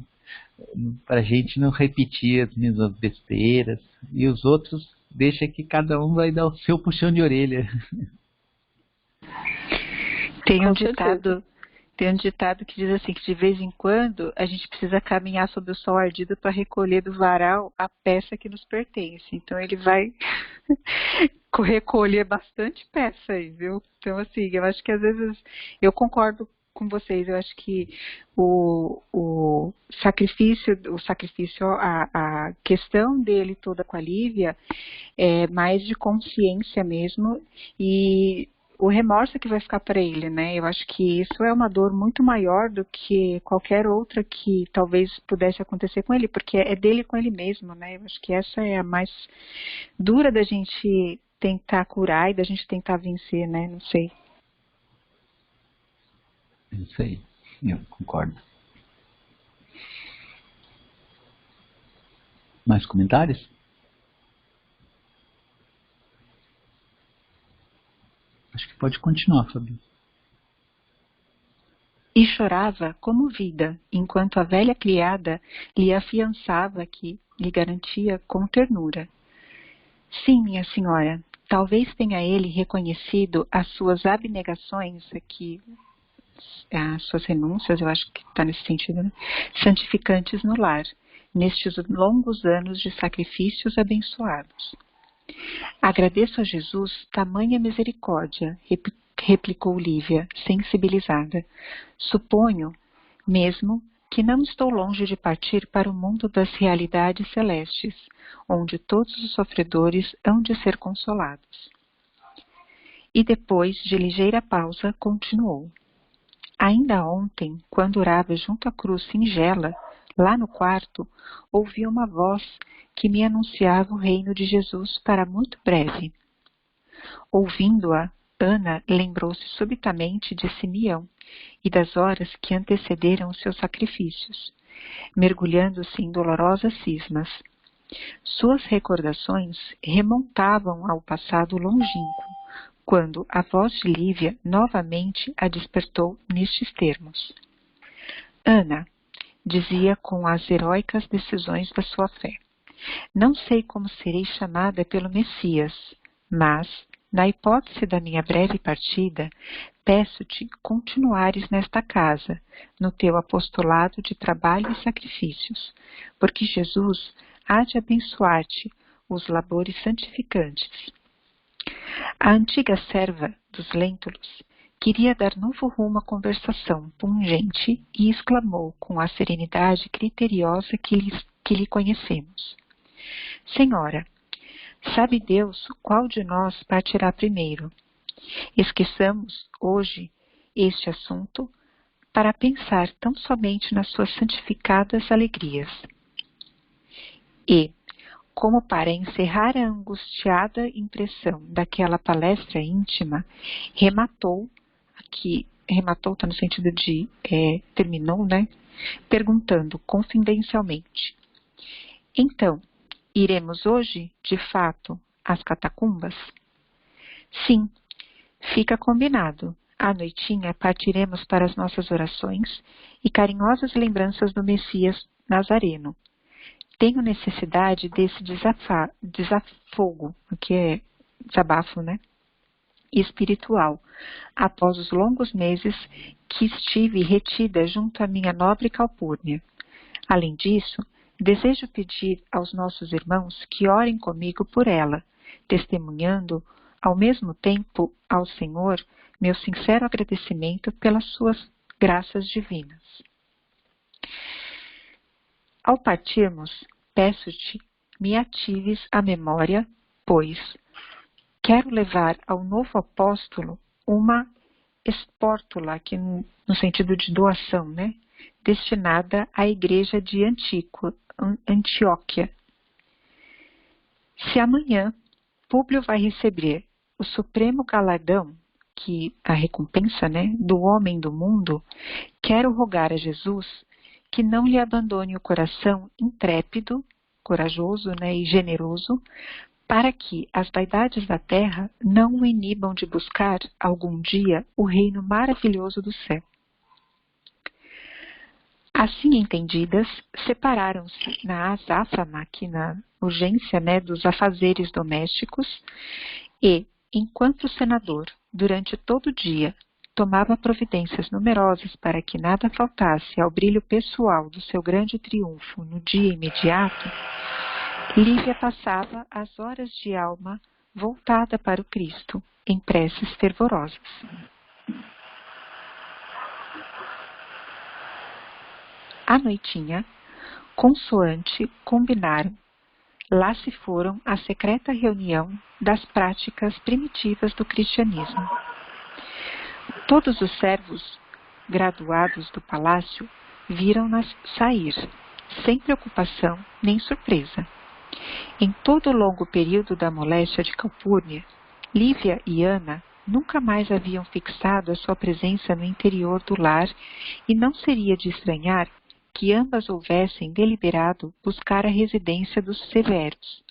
Pra gente não repetir as mesmas besteiras. E os outros, deixa que cada um vai dar o seu puxão de orelha. Tem um Com certeza. ditado que diz assim, que de vez em quando a gente precisa caminhar sob o sol ardido para recolher do varal a peça que nos pertence. Então ele vai recolher bastante peça aí, viu? Então assim, eu acho que às vezes, eu concordo com vocês, eu acho que o sacrifício, a questão dele toda com a Lívia é mais de consciência mesmo, e o remorso que vai ficar para ele, né? Eu acho que isso é uma dor muito maior do que qualquer outra que talvez pudesse acontecer com ele, porque é dele com ele mesmo, né? Eu acho que essa é a mais dura da gente tentar curar e da gente tentar vencer, né? Não sei. É isso aí, eu concordo. Mais comentários? Acho que pode continuar, Fabi. E chorava comovida, enquanto a velha criada lhe afiançava que lhe garantia com ternura. Sim, minha senhora, talvez tenha ele reconhecido as suas abnegações aqui, as suas renúncias, eu acho que está nesse sentido, né? Santificantes no lar, nestes longos anos de sacrifícios abençoados. Agradeço a Jesus tamanha misericórdia, replicou Lívia, sensibilizada. Suponho, mesmo, que não estou longe de partir para o mundo das realidades celestes, onde todos os sofredores hão de ser consolados. E depois de ligeira pausa, continuou. Ainda ontem, quando orava junto à cruz singela, lá no quarto, ouvi uma voz que me anunciava o reino de Jesus para muito breve. Ouvindo-a, Ana lembrou-se subitamente de Simeão e das horas que antecederam os seus sacrifícios, mergulhando-se em dolorosas cismas. Suas recordações remontavam ao passado longínquo, quando a voz de Lívia novamente a despertou nestes termos. Ana, dizia com as heróicas decisões da sua fé, não sei como serei chamada pelo Messias, mas, na hipótese da minha breve partida, peço-te continuares nesta casa, no teu apostolado de trabalho e sacrifícios, porque Jesus há de abençoar-te os labores santificantes. A antiga serva dos Lentulus queria dar novo rumo à conversação pungente e exclamou com a serenidade criteriosa que lhe conhecemos. Senhora, sabe Deus qual de nós partirá primeiro? Esqueçamos hoje este assunto para pensar tão somente nas suas santificadas alegrias. E, como para encerrar a angustiada impressão daquela palestra íntima, rematou está no sentido de terminou, né? Perguntando confidencialmente. Então, iremos hoje, de fato, às catacumbas? Sim, fica combinado. À noitinha partiremos para as nossas orações e carinhosas lembranças do Messias Nazareno. Tenho necessidade desse desafogo, que é desabafo, né? espiritual, após os longos meses que estive retida junto à minha nobre Calpurnia. Além disso, desejo pedir aos nossos irmãos que orem comigo por ela, testemunhando ao mesmo tempo ao Senhor meu sincero agradecimento pelas suas graças divinas. Ao partirmos, peço-te, me atives a memória, pois quero levar ao novo apóstolo uma espórtula, que no sentido de doação, né? Destinada à igreja de Antioquia. Se amanhã Públio vai receber o supremo galardão, que a recompensa, né, do homem do mundo, quero rogar a Jesus que não lhe abandone o coração intrépido, corajoso, né, e generoso, para que as vaidades da terra não o inibam de buscar algum dia o reino maravilhoso do céu. Assim entendidas, separaram-se na azáfama, aqui na urgência, né, dos afazeres domésticos, e, enquanto o senador, durante todo o dia, tomava providências numerosas para que nada faltasse ao brilho pessoal do seu grande triunfo no dia imediato, Lívia passava as horas de alma voltada para o Cristo, em preces fervorosas. À noitinha, consoante combinaram, lá se foram à secreta reunião das práticas primitivas do cristianismo. Todos os servos graduados do palácio viram-nas sair, sem preocupação nem surpresa. Em todo o longo período da moléstia de Calpurnia, Lívia e Ana nunca mais haviam fixado a sua presença no interior do lar e não seria de estranhar que ambas houvessem deliberado buscar a residência dos Severos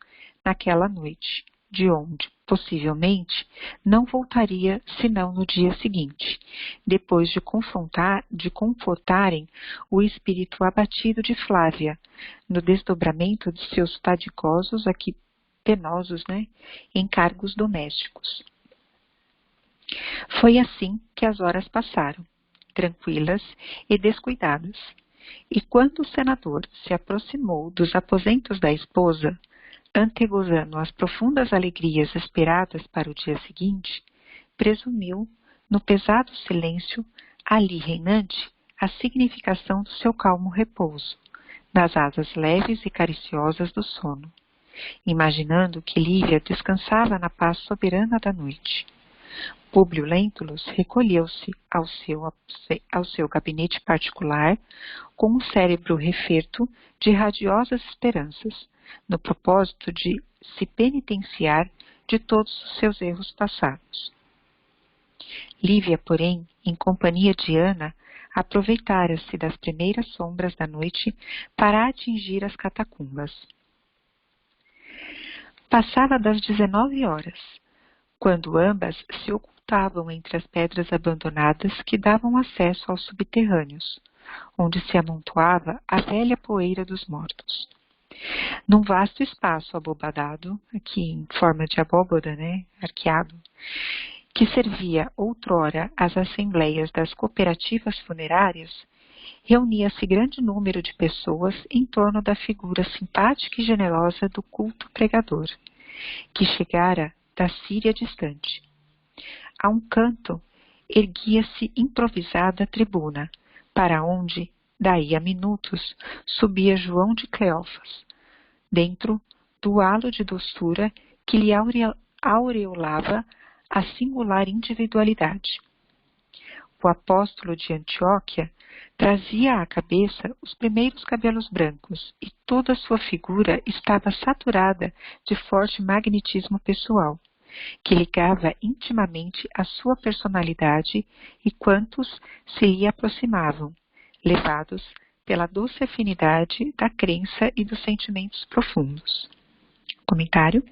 naquela noite, de onde, possivelmente, não voltaria senão no dia seguinte, depois de confortarem o espírito abatido de Flávia, no desdobramento de seus fadigosos, aqui penosos, né, encargos domésticos. Foi assim que as horas passaram, tranquilas e descuidadas. E quando o senador se aproximou dos aposentos da esposa, antegozando as profundas alegrias esperadas para o dia seguinte, presumiu, no pesado silêncio ali reinante, a significação do seu calmo repouso, nas asas leves e cariciosas do sono, imaginando que Lívia descansava na paz soberana da noite. Públio Lentulus recolheu-se ao seu gabinete particular com um cérebro referto de radiosas esperanças, no propósito de se penitenciar de todos os seus erros passados. Lívia, porém, em companhia de Ana, aproveitara-se das primeiras sombras da noite para atingir as catacumbas. Passava das 19 horas, quando ambas se ocultavam entre as pedras abandonadas que davam acesso aos subterrâneos, onde se amontoava a velha poeira dos mortos. Num vasto espaço abobadado, aqui em forma de abóbada, né, arqueado, que servia outrora às assembleias das cooperativas funerárias, reunia-se grande número de pessoas em torno da figura simpática e generosa do culto pregador, que chegara da Síria distante. A um canto, erguia-se improvisada tribuna, para onde, daí a minutos, subia João de Cleófas, dentro do halo de doçura que lhe aureolava a singular individualidade. O apóstolo de Antioquia trazia à cabeça os primeiros cabelos brancos e toda a sua figura estava saturada de forte magnetismo pessoal, que ligava intimamente a sua personalidade e quantos se lhe aproximavam, levados pela doce afinidade da crença e dos sentimentos profundos. Comentário?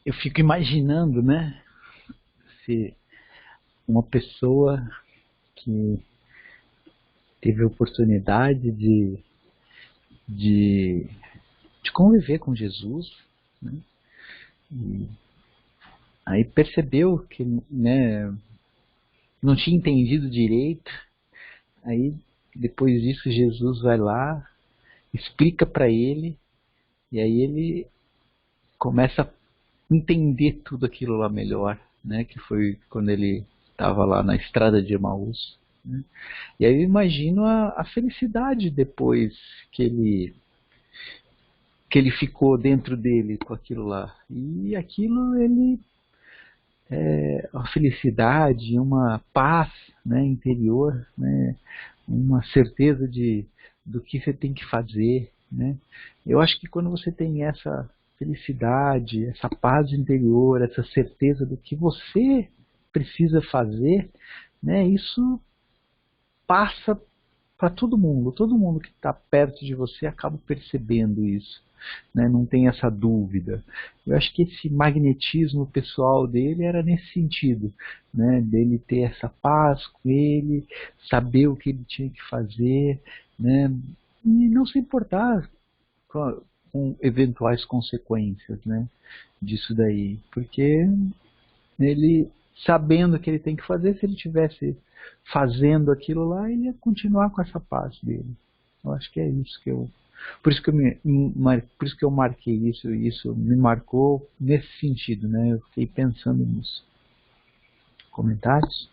Eu fico imaginando, né, se uma pessoa que teve a oportunidade de conviver com Jesus, né, E aí percebeu que, né, não tinha entendido direito. Aí depois disso Jesus vai lá, explica para ele, e aí ele começa a entender tudo aquilo lá melhor, né? Que foi quando ele estava lá na estrada de Emaús, né? E aí eu imagino a felicidade depois que ele ficou dentro dele com aquilo lá. E aquilo ele é uma felicidade, uma paz, né, interior, né, uma certeza do que você tem que fazer, né? Eu acho que quando você tem essa felicidade, essa paz interior, essa certeza do que você precisa fazer, né, isso passa para todo mundo que está perto de você acaba percebendo isso, né? Não tem essa dúvida. Eu acho que esse magnetismo pessoal dele era nesse sentido, né? Dele ter essa paz com ele, saber o que ele tinha que fazer, né? E não se importar com eventuais consequências, né, disso daí, porque ele, sabendo o que ele tem que fazer, se ele tivesse fazendo aquilo lá, ele ia continuar com essa paz dele. Eu acho que é isso que eu... Por isso que eu marquei isso, e isso me marcou nesse sentido, né? Eu fiquei pensando nisso. Comentários?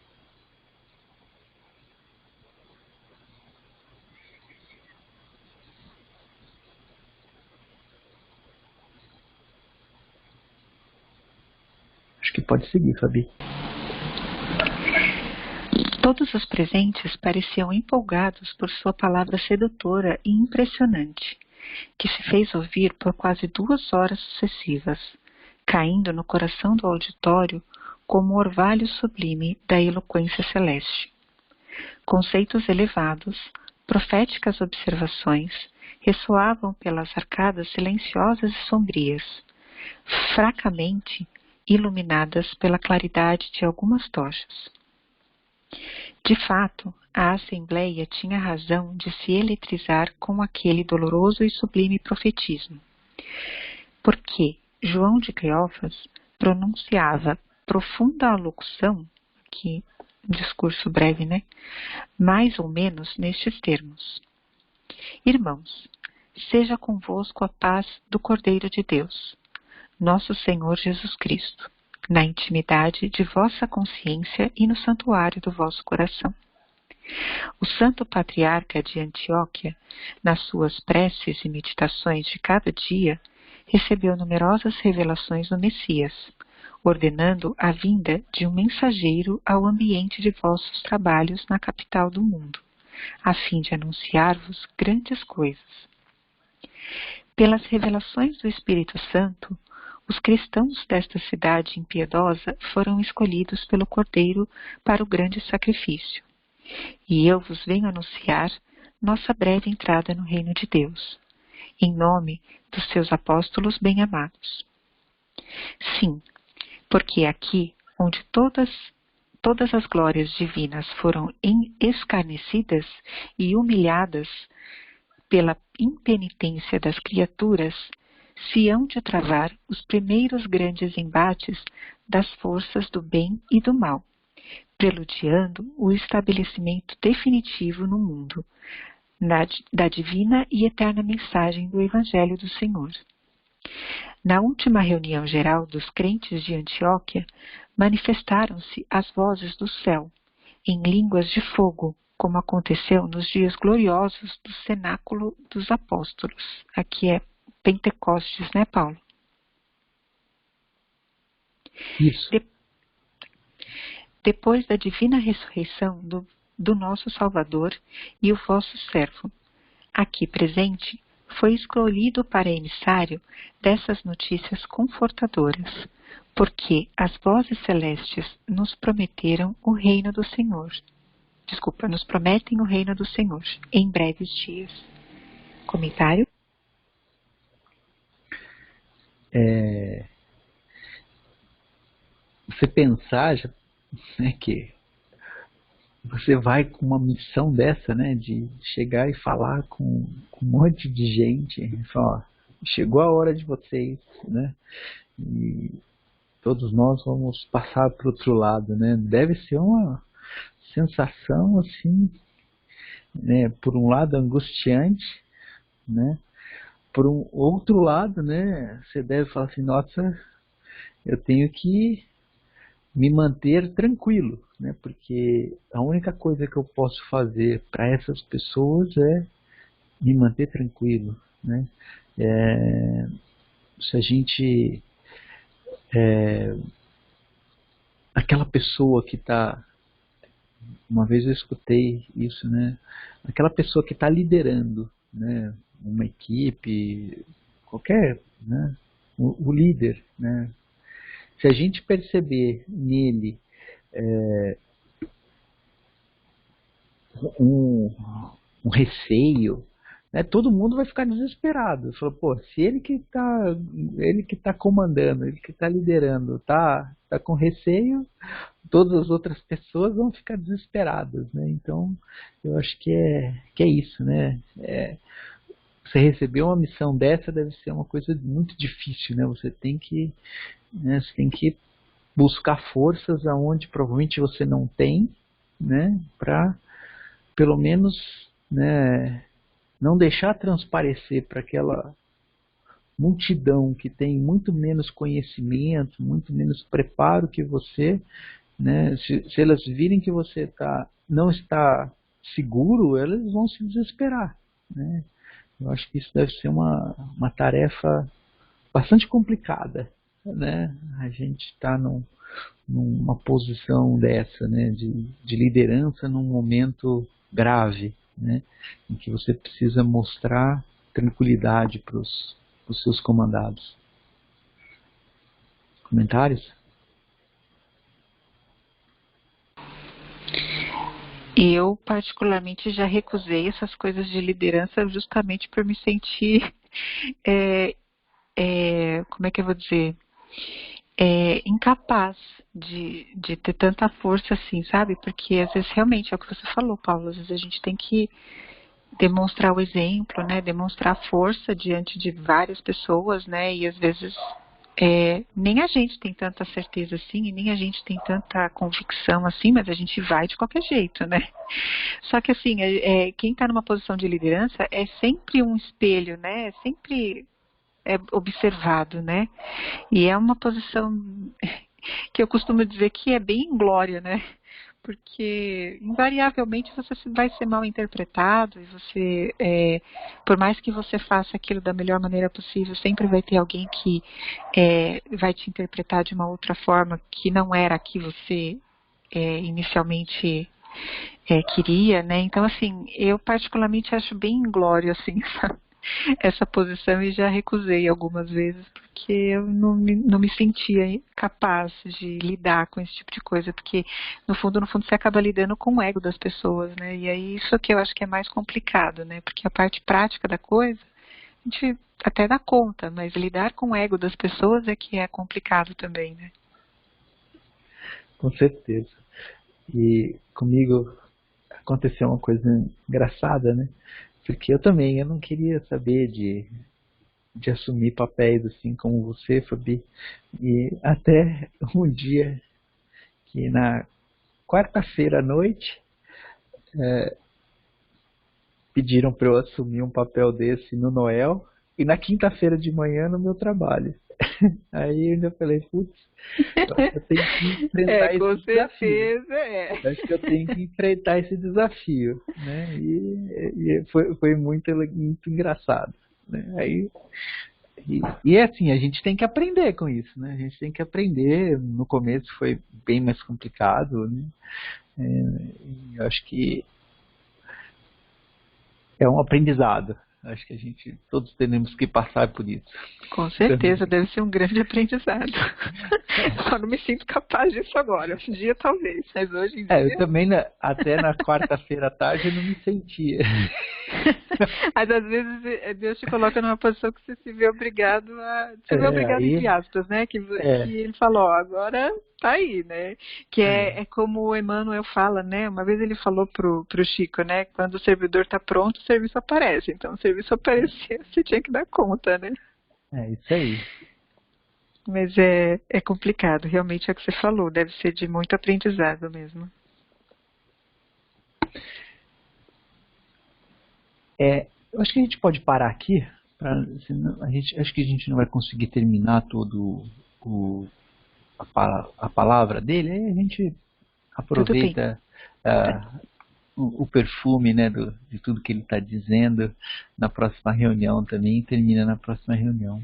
Acho que pode seguir, Fabi. Todos os presentes pareciam empolgados por sua palavra sedutora e impressionante, que se fez ouvir por quase 2 horas sucessivas, caindo no coração do auditório como o orvalho sublime da eloquência celeste. Conceitos elevados, proféticas observações, ressoavam pelas arcadas silenciosas e sombrias, fracamente iluminadas pela claridade de algumas tochas. De fato, a Assembleia tinha razão de se eletrizar com aquele doloroso e sublime profetismo, porque João de Cleófas pronunciava profunda alocução, que um discurso breve, né? Mais ou menos nestes termos: Irmãos, seja convosco a paz do Cordeiro de Deus, nosso Senhor Jesus Cristo, na intimidade de vossa consciência e no santuário do vosso coração. O santo patriarca de Antioquia, nas suas preces e meditações de cada dia, recebeu numerosas revelações do Messias, ordenando a vinda de um mensageiro ao ambiente de vossos trabalhos na capital do mundo, a fim de anunciar-vos grandes coisas. Pelas revelações do Espírito Santo, os cristãos desta cidade impiedosa foram escolhidos pelo Cordeiro para o grande sacrifício. E eu vos venho anunciar nossa breve entrada no reino de Deus, em nome dos seus apóstolos bem-amados. Sim, porque aqui, onde todas as glórias divinas foram escarnecidas e humilhadas pela impenitência das criaturas, se hão de travar os primeiros grandes embates das forças do bem e do mal, preludiando o estabelecimento definitivo no mundo da divina e eterna mensagem do Evangelho do Senhor. Na última reunião geral dos crentes de Antioquia, manifestaram-se as vozes do céu, em línguas de fogo, como aconteceu nos dias gloriosos do cenáculo dos apóstolos. Aqui é Pentecostes, né, Paulo? Isso. Depois da divina ressurreição do nosso Salvador e o vosso servo, aqui presente, foi escolhido para emissário dessas notícias confortadoras, porque as vozes celestes nos prometeram o reino do Senhor. Nos prometem o reino do Senhor em breves dias. Comentário? Você pensar, né, que você vai com uma missão dessa, né, de chegar e falar com um monte de gente, e falar, ó, chegou a hora de vocês, né? E todos nós vamos passar para o outro lado, né? Deve ser uma sensação assim, né? Por um lado angustiante, né? Por um outro lado, né? Você deve falar assim, nossa, eu tenho que me manter tranquilo, né? Porque a única coisa que eu posso fazer para essas pessoas é me manter tranquilo, né? Se a gente aquela pessoa que está, uma vez eu escutei isso, né? Aquela pessoa que está liderando, né? Uma equipe, qualquer, né? O líder, né? Se a gente perceber nele um receio, né, todo mundo vai ficar desesperado. Fala, pô, se ele que tá comandando, ele que está liderando, tá com receio, todas as outras pessoas vão ficar desesperadas, né? Então, eu acho que é isso, né? Você receber uma missão dessa deve ser uma coisa muito difícil, né? Você tem que buscar forças aonde provavelmente você não tem, né? Para pelo menos, né, não deixar transparecer para aquela multidão que tem muito menos conhecimento, muito menos preparo que você, né? Se elas virem que você não está seguro, elas vão se desesperar, né? Eu acho que isso deve ser uma tarefa bastante complicada, né? A gente está numa posição dessa, né? De liderança num momento grave, né? Em que você precisa mostrar tranquilidade para os seus comandados. Comentários? Eu, particularmente, já recusei essas coisas de liderança justamente por me sentir, como é que eu vou dizer, incapaz de ter tanta força assim, sabe? Porque às vezes realmente é o que você falou, Paulo, às vezes a gente tem que demonstrar o exemplo, né? Demonstrar força diante de várias pessoas, né? E às vezes nem a gente tem tanta certeza assim, e nem a gente tem tanta convicção assim, mas a gente vai de qualquer jeito, né? Só que assim, quem está numa posição de liderança é sempre um espelho, né? É sempre observado, né? E é uma posição que eu costumo dizer que é bem inglória, né? Porque invariavelmente você vai ser mal interpretado e você, por mais que você faça aquilo da melhor maneira possível, sempre vai ter alguém que vai te interpretar de uma outra forma que não era a que você inicialmente queria, né? Então, assim, eu particularmente acho bem inglório, assim, essa posição e já recusei algumas vezes porque eu não me sentia capaz de lidar com esse tipo de coisa, porque no fundo você acaba lidando com o ego das pessoas, né? E aí isso que eu acho que é mais complicado, né? Porque a parte prática da coisa a gente até dá conta, mas lidar com o ego das pessoas é que é complicado também, né? Com certeza. E comigo aconteceu uma coisa engraçada, né? Porque eu não queria saber de assumir papéis assim como você, Fabi. E até um dia que na quarta-feira à noite pediram para eu assumir um papel desse no Noel e na quinta-feira de manhã no meu trabalho. Aí eu ainda falei, putz, eu tenho que enfrentar esse desafio. Acho que eu tenho que enfrentar esse desafio, né? E foi muito engraçado, né? Aí, e é assim, a gente tem que aprender com isso, né? A gente tem que aprender. No começo foi bem mais complicado, né? Eu acho que é um aprendizado. Acho que todos temos que passar por isso. Com certeza, deve ser um grande aprendizado. Só não me sinto capaz disso agora. Um dia talvez, mas hoje em dia... Eu também, até na quarta-feira à tarde, eu não me sentia. Mas às vezes Deus te coloca numa posição que você se vê obrigado entre aspas, né? Que ele falou, agora tá aí, né? Que é como o Emmanuel fala, né? Uma vez ele falou pro Chico, né? Quando o servidor tá pronto, o serviço aparece. Então, o serviço aparecia, você tinha que dar conta, né? É isso aí. Mas é complicado, realmente é o que você falou, deve ser de muito aprendizado mesmo. Eu acho que a gente pode parar aqui, senão acho que a gente não vai conseguir terminar todo a palavra dele, aí a gente Tudo bem. aproveita o perfume, né, de tudo que ele está dizendo na próxima reunião também, e termina na próxima reunião.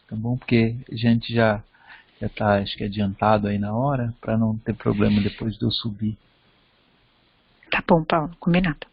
Tá bom? Porque a gente já está, acho que adiantado aí na hora, para não ter problema depois de eu subir. Tá bom, Paulo, combinado.